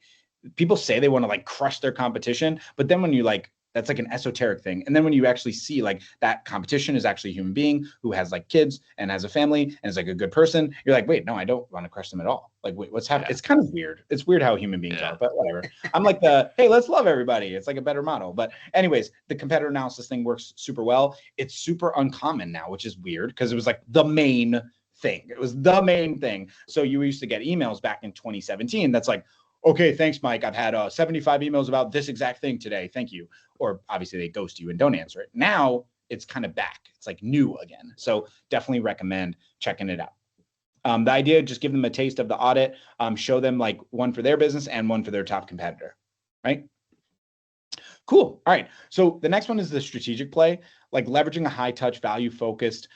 people say they want to like crush their competition. But then when you like, that's like an esoteric thing. And then when you actually see like that competition is actually a human being who has like kids and has a family and is like a good person, you're like, wait, no, I don't want to crush them at all. Like, wait, what's happening? It's kind of weird. It's weird how human beings are, but whatever. I'm like hey, let's love everybody. It's like a better model. But anyways, the competitor analysis thing works super well. It's super uncommon now, which is weird because it was like the main thing. It was the main thing. So you used to get emails back in 2017. That's like, okay, thanks, Mike. I've had 75 emails about this exact thing today. Thank you. Or obviously they ghost you and don't answer it. Now it's kind of back. It's like new again. So definitely recommend checking it out. The idea, just give them a taste of the audit, show them like one for their business and one for their top competitor, right? Cool. All right. So the next one is the strategic play, like leveraging a high touch, value focused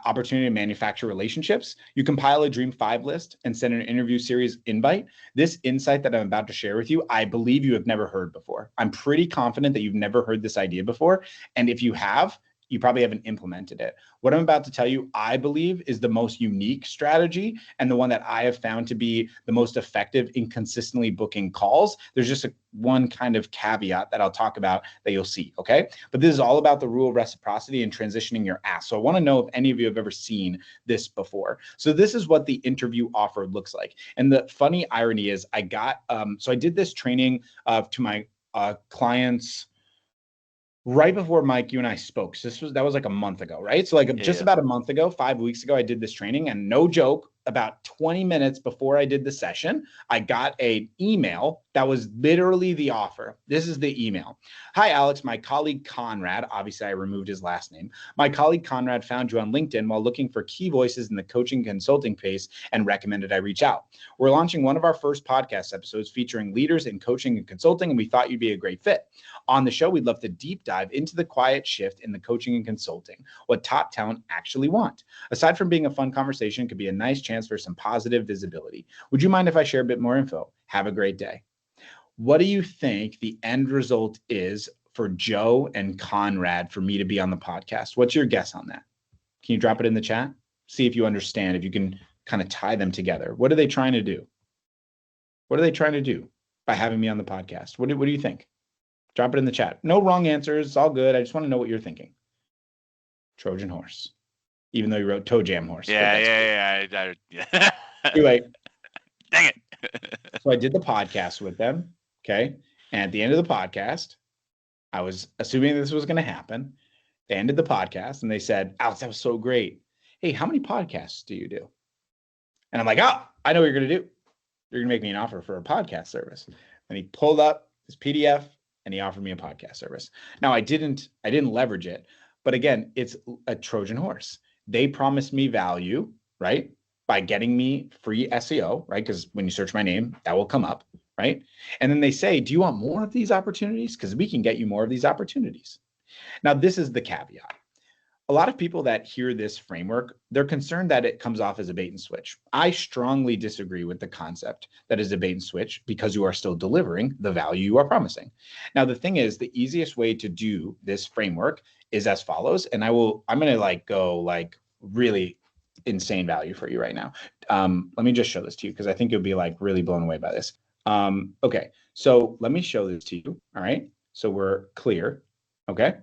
opportunity to manufacture relationships. You compile a Dream 5 list and send an interview series invite. This insight that I'm about to share with you, I believe you have never heard before. I'm pretty confident that you've never heard this idea before. And if you have, you probably haven't implemented it. What I'm about to tell you, I believe, is the most unique strategy and the one that I have found to be the most effective in consistently booking calls. There's just one kind of caveat that I'll talk about that you'll see, okay? But this is all about the rule of reciprocity and transitioning your ask. So I want to know if any of you have ever seen this before. So this is what the interview offer looks like. And the funny irony is I got, so I did this training to my clients right before Mike, you and I spoke. So that was like a month ago, right? So like just about a month ago, 5 weeks ago, I did this training, and no joke, about 20 minutes before I did the session, I got an email that was literally the offer. This is the email. Hi, Alex. My colleague Conrad, obviously I removed his last name. My colleague Conrad found you on LinkedIn while looking for key voices in the coaching consulting space and recommended I reach out. We're launching one of our first podcast episodes featuring leaders in coaching and consulting, and we thought you'd be a great fit. On the show, we'd love to deep dive into the quiet shift in the coaching and consulting, what top talent actually want. Aside from being a fun conversation, it could be a nice chance for some positive visibility. Would you mind if I share a bit more info? Have a great day. What do you think the end result is for Joe and Conrad for me to be on the podcast? What's your guess on that? Can you drop it in the chat? See if you understand, if you can kind of tie them together. What are they trying to do? What are they trying to do by having me on the podcast? What do you think? Drop it in the chat. No wrong answers. It's all good. I just want to know what you're thinking. Trojan horse. Even though you wrote toe jam horse. Yeah. Anyway. Dang it. So I did the podcast with them. Okay. And at the end of the podcast, I was assuming this was going to happen. They ended the podcast and they said, Alex, that was so great. Hey, how many podcasts do you do? And I'm like, oh, I know what you're going to do. You're going to make me an offer for a podcast service. And he pulled up his PDF and he offered me a podcast service. Now I didn't leverage it, but again, it's a Trojan horse. They promised me value, right? By getting me free SEO, right? Because when you search my name, that will come up, right? And then they say, do you want more of these opportunities? Because we can get you more of these opportunities. Now, this is the caveat. A lot of people that hear this framework, they're concerned that it comes off as a bait and switch. I strongly disagree with the concept that is a bait and switch because you are still delivering the value you are promising. Now, the thing is, the easiest way to do this framework is as follows. And I'm going to go really insane value for you right now. Let me just show this to you because I think you'll be really blown away by this. Okay, so let me show this to you. All right, so we're clear. Okay,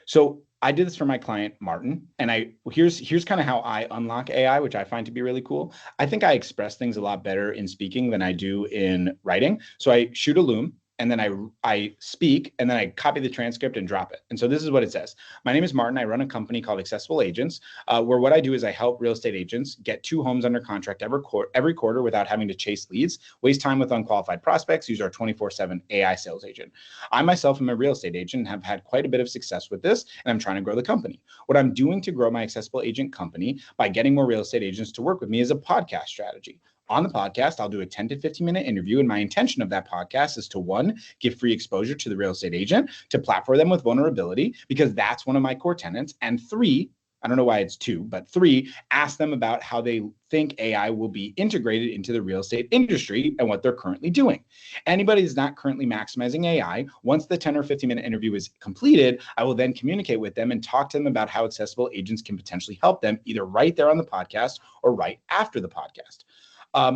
so I did this for my client, Martin, and here's kind of how I unlock AI, which I find to be really cool. I think I express things a lot better in speaking than I do in writing. So I shoot a Loom, and then I speak, and then I copy the transcript and drop it. And so this is what it says. My name is Martin. I run a company called Accessible Agents, where what I do is I help real estate agents get 2 homes under contract every quarter without having to chase leads, waste time with unqualified prospects, use our 24/7 AI sales agent. I myself am a real estate agent and have had quite a bit of success with this, and I'm trying to grow the company. What I'm doing to grow my Accessible Agent company by getting more real estate agents to work with me is a podcast strategy. On the podcast, I'll do a 10 to 15-minute interview, and my intention of that podcast is to, 1, give free exposure to the real estate agent, to platform them with vulnerability, because that's one of my core tenets, and 3, I don't know why it's 2, but 3, ask them about how they think AI will be integrated into the real estate industry and what they're currently doing. Anybody that's not currently maximizing AI, once the 10 or 15-minute interview is completed, I will then communicate with them and talk to them about how accessible agents can potentially help them either right there on the podcast or right after the podcast.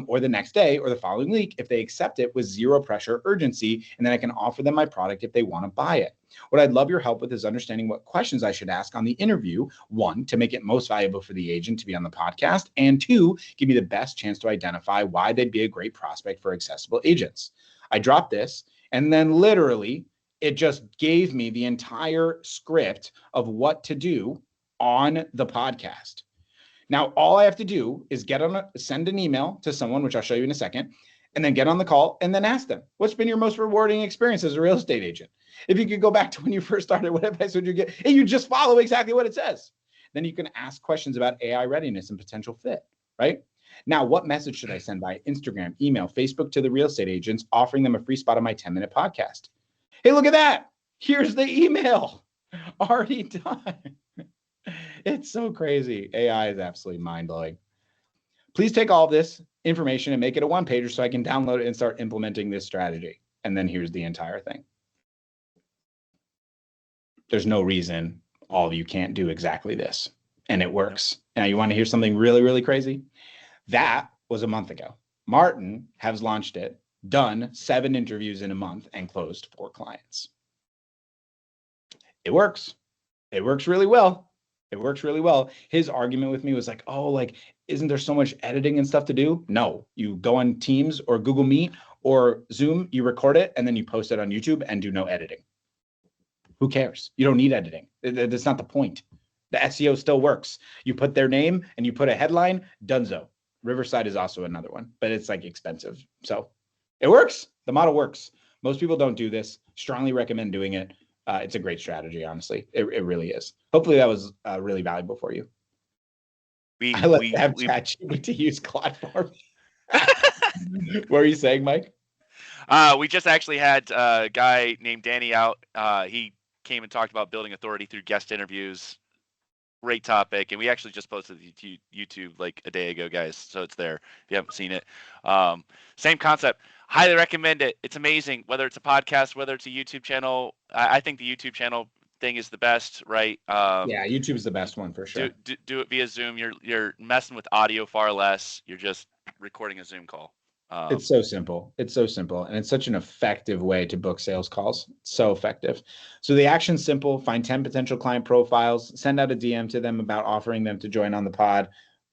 Or the next day or the following week if they accept it with zero pressure, urgency, and then I can offer them my product if they want to buy it. What I'd love your help with is understanding what questions I should ask on the interview. 1, to make it most valuable for the agent to be on the podcast, and 2, give me the best chance to identify why they'd be a great prospect for accessible agents. I dropped this, and then literally it just gave me the entire script of what to do on the podcast. Now, all I have to do is send an email to someone, which I'll show you in a second, and then get on the call and then ask them, what's been your most rewarding experience as a real estate agent? If you could go back to when you first started, what advice would you get? And you just follow exactly what it says. Then you can ask questions about AI readiness and potential fit, right? Now, what message should I send by Instagram, email, Facebook to the real estate agents, offering them a free spot on my 10-minute podcast? Hey, look at that. Here's the email already done. It's so crazy. AI is absolutely mind-blowing. Please take all of this information and make it a one-pager so I can download it and start implementing this strategy. And then here's the entire thing. There's no reason all of you can't do exactly this. And it works. Now, you want to hear something really, really crazy? That was a month ago. Martin has launched it, done 7 interviews in a month, and closed 4 clients. It works. It works really well. It works really well. His argument with me was like, oh, like, isn't there so much editing and stuff to do? No, you go on Teams or Google Meet or Zoom, you record it, and then you post it on YouTube and do no editing. Who cares? You don't need editing. That's not the point. The SEO still works. You put their name and you put a headline, donezo. Riverside is also another one, but it's like expensive. So it works. The model works. Most people don't do this. Strongly recommend doing it. It's a great strategy, honestly. It really is. Hopefully that was really valuable for you. I have ChatGPT use Claude for me. What were you saying, Mike? We just actually had a guy named Danny out. He came and talked about building authority through guest interviews. Great topic. And we actually just posted it to YouTube like a day ago, guys. So it's there if you haven't seen it. Same concept. Highly recommend it. It's amazing. Whether it's a podcast, whether it's a YouTube channel. I think the YouTube channel thing is the best, right? Yeah, YouTube is the best one for sure. Do it via Zoom. You're messing with audio far less. You're just recording a Zoom call. It's so simple. It's so simple. And it's such an effective way to book sales calls. So effective. So the action's simple. Find 10 potential client profiles, send out a DM to them about offering them to join on the pod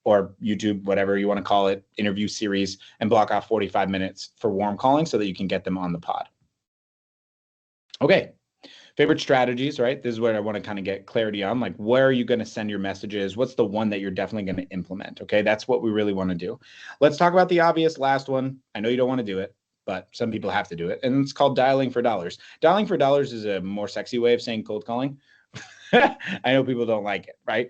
or YouTube, whatever you want to call it, interview series, and block off 45 minutes for warm calling so that you can get them on the pod. Okay. Favorite strategies, right? This is where I want to kind of get clarity on, like, where are you going to send your messages? What's the one that you're definitely going to implement? Okay, that's what we really want to do. Let's talk about the obvious last one. I know you don't want to do it, but some people have to do it. And it's called dialing for dollars. Dialing for dollars is a more sexy way of saying cold calling. I know people don't like it, right?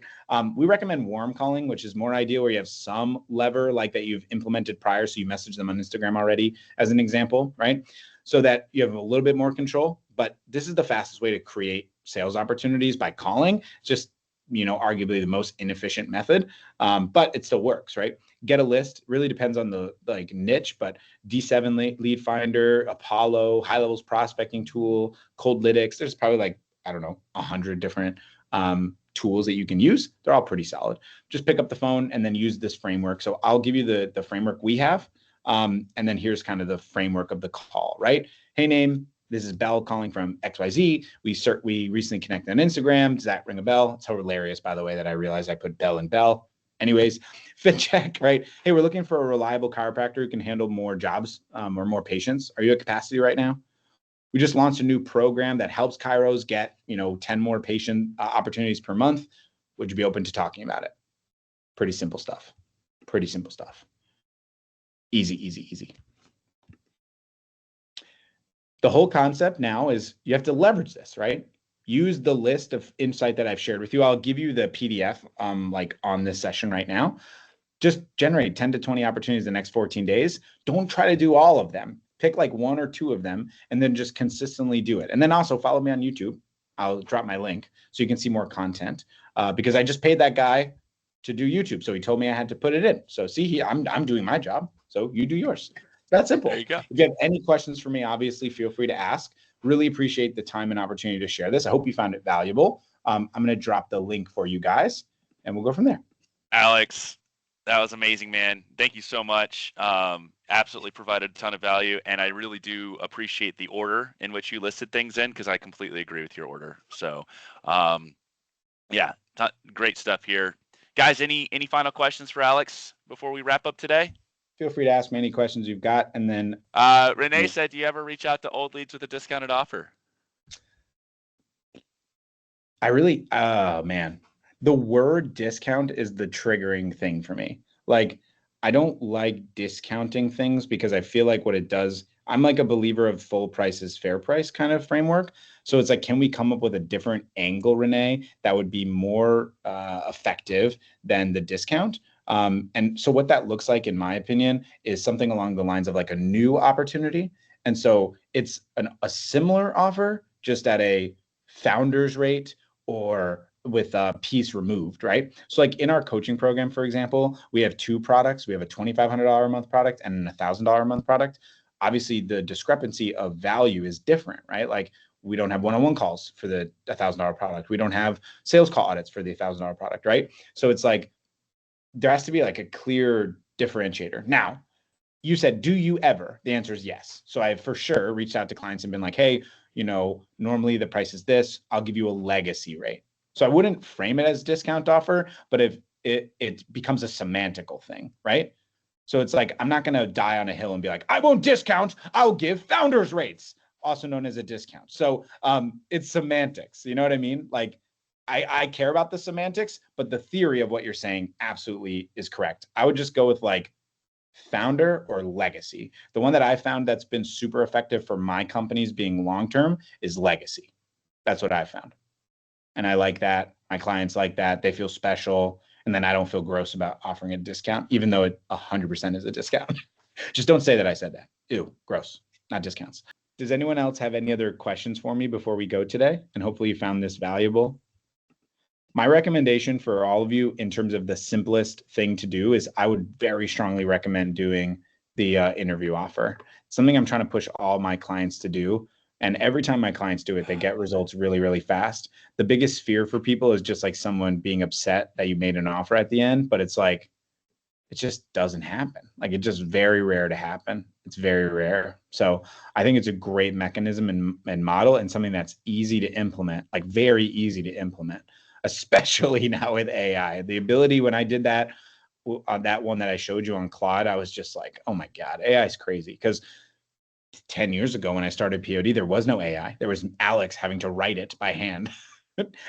We recommend warm calling, which is more ideal, where you have some lever like that you've implemented prior. So you message them on Instagram already, as an example, right? So that you have a little bit more control. But this is the fastest way to create sales opportunities, by calling. It's just, arguably the most inefficient method, but it still works, right? Get a list. Really depends on the niche, but D7 Lead Finder, Apollo, High Levels Prospecting Tool, Coldlytics. There's probably 100 different tools that you can use. They're all pretty solid. Just pick up the phone and then use this framework. So I'll give you the framework we have. And then here's kind of the framework of the call, right? Hey, name, this is Bell calling from XYZ. We recently connected on Instagram. Does that ring a bell? It's hilarious, by the way, that I realized I put Bell and Bell. Anyways, FinCheck, right? Hey, we're looking for a reliable chiropractor who can handle more jobs or more patients. Are you at capacity right now? We just launched a new program that helps chiros get, 10 more patient opportunities per month. Would you be open to talking about it? Pretty simple stuff. Pretty simple stuff. Easy, easy, easy. The whole concept now is you have to leverage this, right? Use the list of insight that I've shared with you. I'll give you the PDF like on this session right now. Just generate 10 to 20 opportunities the next 14 days. Don't try to do all of them. Pick like one or two of them and then just consistently do it. And then also follow me on YouTube. I'll drop my link so you can see more content because I just paid that guy to do YouTube. So he told me I had to put it in. So see, I'm doing my job. So you do yours. That's simple. There you go. If you have any questions for me, obviously feel free to ask. Really appreciate the time and opportunity to share this. I hope you found it valuable. I'm going to drop the link for you guys and we'll go from there. Alex, that was amazing, man. Thank you so much. Absolutely provided a ton of value. And I really do appreciate the order in which you listed things in because I completely agree with your order. So yeah, great stuff here. Guys, any final questions for Alex before we wrap up today? Feel free to ask me any questions you've got. And then Renee said, do you ever reach out to old leads with a discounted offer? Oh man, the word discount is the triggering thing for me. Like, I don't like discounting things because I feel like what it does, I'm like a believer of full price is fair price kind of framework. So it's like, can we come up with a different angle, Renee, that would be more effective than the discount? And so what that looks like, in my opinion, is something along the lines of like a new opportunity. And so it's a similar offer, just at a founder's rate or with a piece removed, right? So like in our coaching program, for example, we have two products. We have a $2,500 a month product and a $1,000 a month product. Obviously, the discrepancy of value is different, right? Like we don't have one-on-one calls for the $1,000 product. We don't have sales call audits for the $1,000 product, right? So it's like, there has to be like a clear differentiator. Now, you said, do you ever? The answer is yes. So I've for sure reached out to clients and been like, hey, normally the price is this, I'll give you a legacy rate. So I wouldn't frame it as discount offer, but if it becomes a semantical thing, right? So it's like, I'm not going to die on a hill and be like, I won't discount, I'll give founders rates, also known as a discount. So it's semantics. You know what I mean? Like, I care about the semantics, but the theory of what you're saying absolutely is correct. I would just go with like founder or legacy. The one that I found that's been super effective for my companies being long-term is legacy. That's what I found. And I like that. My clients like that. They feel special. And then I don't feel gross about offering a discount, even though it 100% is a discount. Just don't say that I said that. Ew, gross, not discounts. Does anyone else have any other questions for me before we go today? And hopefully you found this valuable. My recommendation for all of you in terms of the simplest thing to do is I would very strongly recommend doing the interview offer. Something I'm trying to push all my clients to do. And every time my clients do it, they get results really, really fast. The biggest fear for people is just like someone being upset that you made an offer at the end, but it's like, it just doesn't happen. Like it's just very rare to happen. It's very rare. So I think it's a great mechanism and model and something that's easy to implement, like very easy to implement. Especially now with AI, the ability when I did that on that one that I showed you on Claude, I was just like, oh my God, AI is crazy. Because 10 years ago when I started POD, there was no AI. There was Alex having to write it by hand,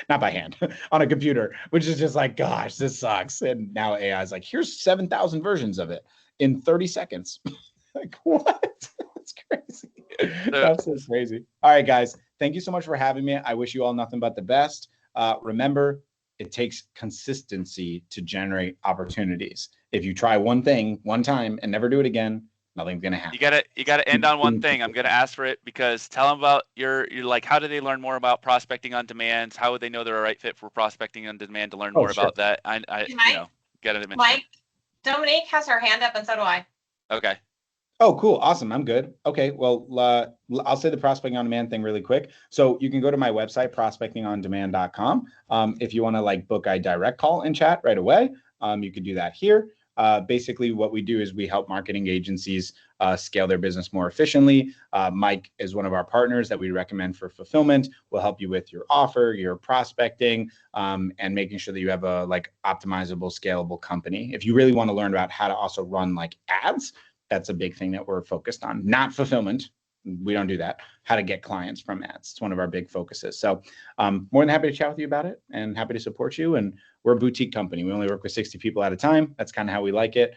not by hand, on a computer, which is just like, gosh, this sucks. And now AI is like, here's 7,000 versions of it in 30 seconds. Like, what? That's crazy. That's so crazy. All right, guys, thank you so much for having me. I wish you all nothing but the best. Remember, it takes consistency to generate opportunities. If you try one thing one time and never do it again, nothing's gonna happen. You gotta end on one thing. I'm gonna ask for it because tell them about your like how do they learn more about prospecting on demand? How would they know they're a right fit for prospecting on demand to learn more about that? I gotta mention. Mike, Dominique has her hand up and so do I. Okay. Oh, cool. Awesome. I'm good. Okay. Well, I'll say the prospecting on demand thing really quick. So you can go to my website, prospectingondemand.com. If you want to like book a direct call and chat right away, you can do that here. basically what we do is we help marketing agencies scale their business more efficiently. Mike is one of our partners that we recommend for fulfillment. We'll help you with your offer, your prospecting, and making sure that you have a like optimizable, scalable company. If you really want to learn about how to also run like ads, that's a big thing that we're focused on. Not fulfillment. We don't do that. How to get clients from ads. It's one of our big focuses. So more than happy to chat with you about it and happy to support you. And we're a boutique company. We only work with 60 people at a time. That's kind of how we like it.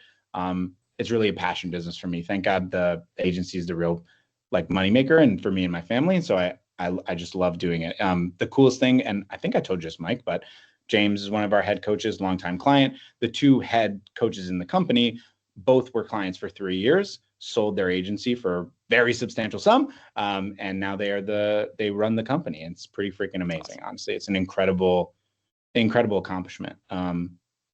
It's really a passion business for me. Thank God the agency is the real like moneymaker and for me and my family. And so I just love doing it. The coolest thing, and I think I told you this, Mike, but James is one of our head coaches, longtime client. The two head coaches in the company both were clients for 3 years, sold their agency for a very substantial sum, and now they run the company. And it's pretty freaking amazing. Honestly, it's an incredible accomplishment.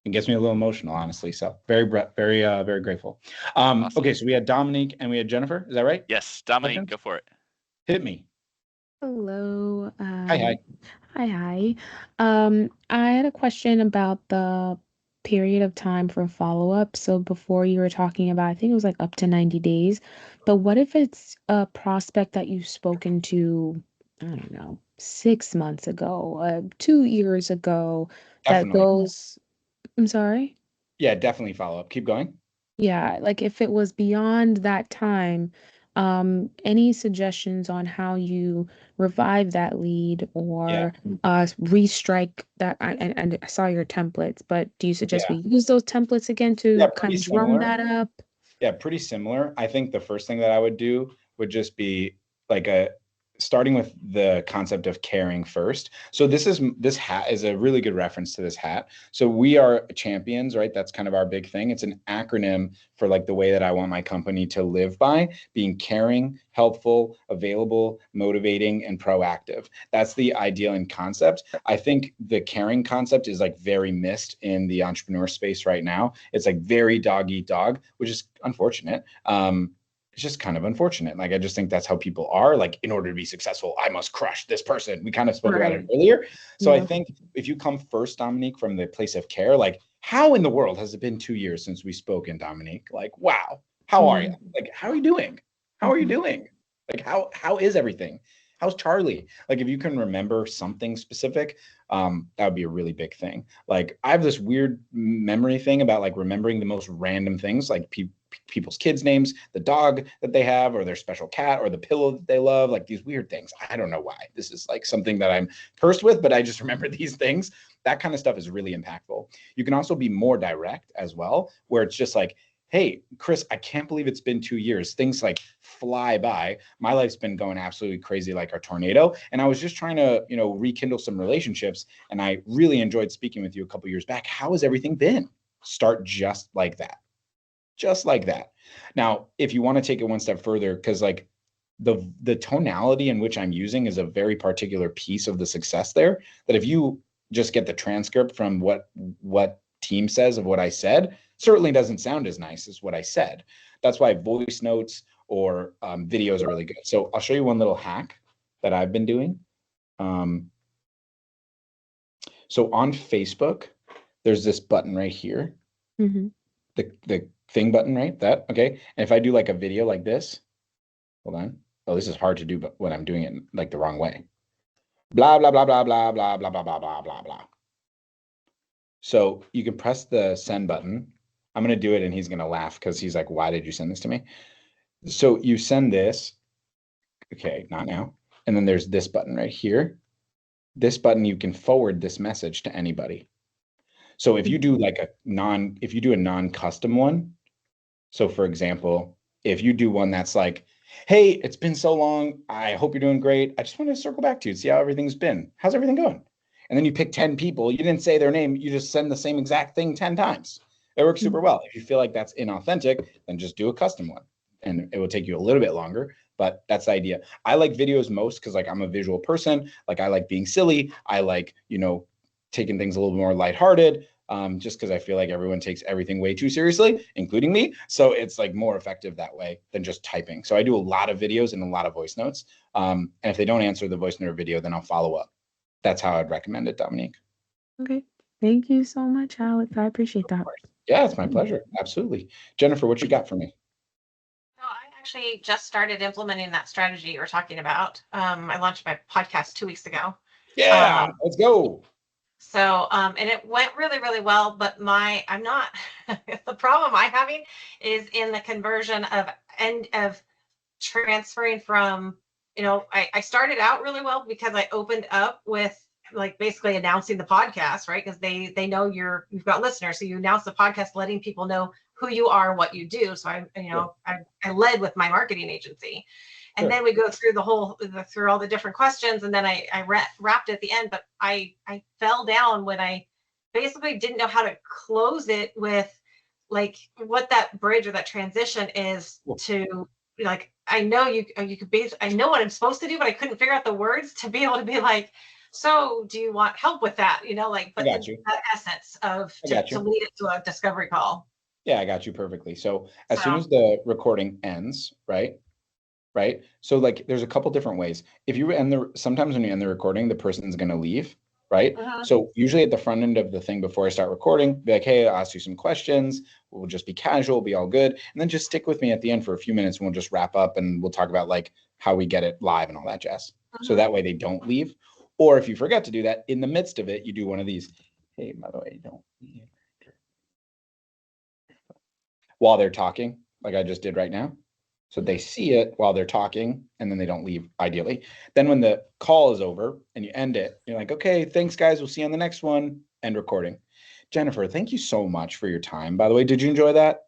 It gets me a little emotional, honestly. So very grateful. Awesome. Okay, so we had Dominique and we had Jennifer. Is that right? Yes, Dominique, go for it. Hit me. Hello. Hi. Hi. I had a question about the period of time for follow-up. So before you were talking about, I think it was like up to 90 days. But what if it's a prospect that you've spoken to, I don't know, 6 months ago, 2 years ago, that Definitely. goes, I'm sorry? Yeah, definitely follow up. Keep going. Yeah, like if it was beyond that time, any suggestions on how you revive that lead Yeah. or restrike that? And I saw your templates, but do you suggest Yeah. we use those templates again to Yeah, kind pretty of drum similar. that up? Yeah, pretty similar. I think the first thing that I would do would just be like starting with the concept of caring first. So this hat is a really good reference to this hat. So we are champions, right? That's kind of our big thing. It's an acronym for like the way that I want my company to live by, being caring, helpful, available, motivating, and proactive. That's the ideal and concept. I think the caring concept is like very missed in the entrepreneur space right now. It's like very dog eat dog, which is unfortunate. It's just kind of unfortunate. Like, I just think that's how people are. Like, in order to be successful, I must crush this person. We kind of spoke about it earlier. So I think if you come first, Dominique, from the place of care, like, how in the world has it been 2 years since we spoken, Dominique? Like, wow, how are you? Like, how are you doing? How are you doing? Like, how is everything? How's Charlie? Like, if you can remember something specific, that would be a really big thing. Like, I have this weird memory thing about like remembering the most random things, like people's kids' names, the dog that they have, or their special cat, or the pillow that they love, like these weird things. I don't know why. This is like something that I'm cursed with, but I just remember these things. That kind of stuff is really impactful. You can also be more direct as well, where it's just like, hey, Chris, I can't believe it's been 2 years. Things like fly by. My life's been going absolutely crazy like a tornado. And I was just trying to, rekindle some relationships. And I really enjoyed speaking with you a couple years back. How has everything been? Start just like that. Just like that. Now, if you want to take it one step further, because like the tonality in which I'm using is a very particular piece of the success there, that if you just get the transcript from what team says of what I said, certainly doesn't sound as nice as what I said. That's why voice notes or videos are really good. So I'll show you one little hack that I've been doing. So on Facebook, there's this button right here. The thing button, right? That, okay. And if I do like a video like this, hold on. Oh, this is hard to do, but when I'm doing it like the wrong way. Blah, blah, blah, blah, blah, blah, blah, blah, blah, blah, blah, blah. So you can press the send button. I'm going to do it and he's going to laugh because he's like, why did you send this to me? So you send this. Okay, not now. And then there's this button right here. This button, you can forward this message to anybody. So if you do like a non-custom one, so for example, if you do one that's like, hey, it's been so long. I hope you're doing great. I just want to circle back to you, see how everything's been. How's everything going? And then you pick 10 people. You didn't say their name. You just send the same exact thing 10 times. It works super well. If you feel like that's inauthentic, then just do a custom one. And it will take you a little bit longer, but that's the idea. I like videos most because like I'm a visual person. Like I like being silly. I like, taking things a little more lighthearted. Just because I feel like everyone takes everything way too seriously, including me. So it's like more effective that way than just typing. So I do a lot of videos and a lot of voice notes. And if they don't answer the voice note or video, then I'll follow up. That's how I'd recommend it, Dominique. Okay. Thank you so much, Alex. I appreciate that. Yeah, it's my pleasure. Absolutely. Jennifer, what you got for me? No, I actually just started implementing that strategy you were talking about. I launched my podcast 2 weeks ago. Yeah, Um, let's go. So, and it went really, really well, but I'm not, the problem I'm having is in the conversion of transferring from, I started out really well because I opened up with like basically announcing the podcast, right? Because they know you've got listeners. So you announce the podcast, letting people know who you are, what you do. So I led with my marketing agency. And then we go through through all the different questions, and then I wrapped at the end. But I fell down when I basically didn't know how to close it with like what that bridge or that transition is to like. I know you could be. I know what I'm supposed to do, but I couldn't figure out the words to be able to be like. So, do you want help with that? But I got you. that essence of to lead it to a discovery call. Yeah, I got you perfectly. So as soon So as the recording ends, right? So like there's a couple different ways. If you end sometimes when you end the recording, the person's gonna leave, right? So usually at the front end of the thing before I start recording, be like, hey, I'll ask you some questions. We'll just be casual, be all good. And then just stick with me at the end for a few minutes and we'll just wrap up and we'll talk about like how we get it live and all that jazz. So that way they don't leave. Or if you forget to do that, in the midst of it, you do one of these. Hey, by the way, don't leave. While they're talking, like I just did right now. So they see it while they're talking and then they don't leave ideally. Then when the call is over and you end it, you're like, okay, thanks guys. We'll see you on the next one. End recording. Jennifer, thank you so much for your time. By the way, did you enjoy that?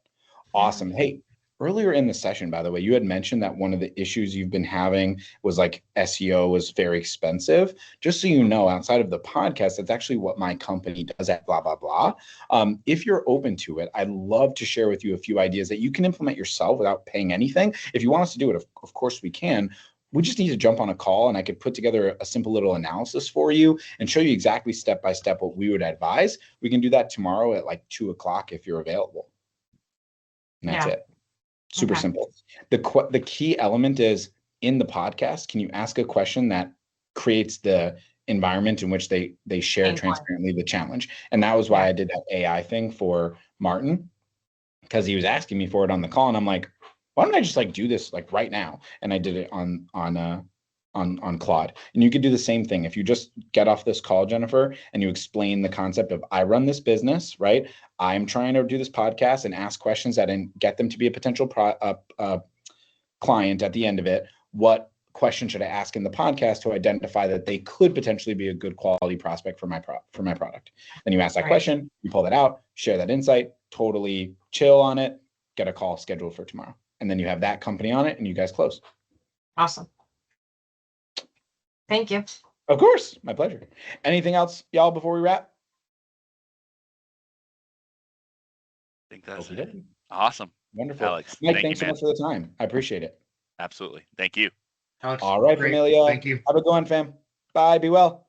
Awesome. Hey, earlier in the session, by the way, you had mentioned that one of the issues you've been having was like SEO was very expensive. Just so you know, outside of the podcast, that's actually what my company does at blah, blah, blah. If you're open to it, I'd love to share with you a few ideas that you can implement yourself without paying anything. If you want us to do it, of course we can. We just need to jump on a call and I could put together a simple little analysis for you and show you exactly step by step what we would advise. We can do that tomorrow at like 2:00 if you're available. And that's it. Super simple. The key element is in the podcast, can you ask a question that creates the environment in which they share transparently the challenge? And that was why I did that AI thing for Martin, because he was asking me for it on the call. And I'm like, why don't I just like do this like right now? And I did it on Claude. And you could do the same thing. If you just get off this call, Jennifer, and you explain the concept of I run this business, right? I'm trying to do this podcast and ask questions that get them to be a potential client at the end of it. What question should I ask in the podcast to identify that they could potentially be a good quality prospect for my product? Then you ask that question, you pull that out, share that insight, totally chill on it, get a call scheduled for tomorrow. And then you have that company on it and you guys close. Awesome. Thank you. Of course. My pleasure. Anything else, y'all, before we wrap? I think that's it. Awesome. Wonderful. Alex, Mike, thanks so much for the time. I appreciate it. Absolutely. Thank you. Alex, all right, great. Familia. Thank you. Have a good one, fam. Bye. Be well.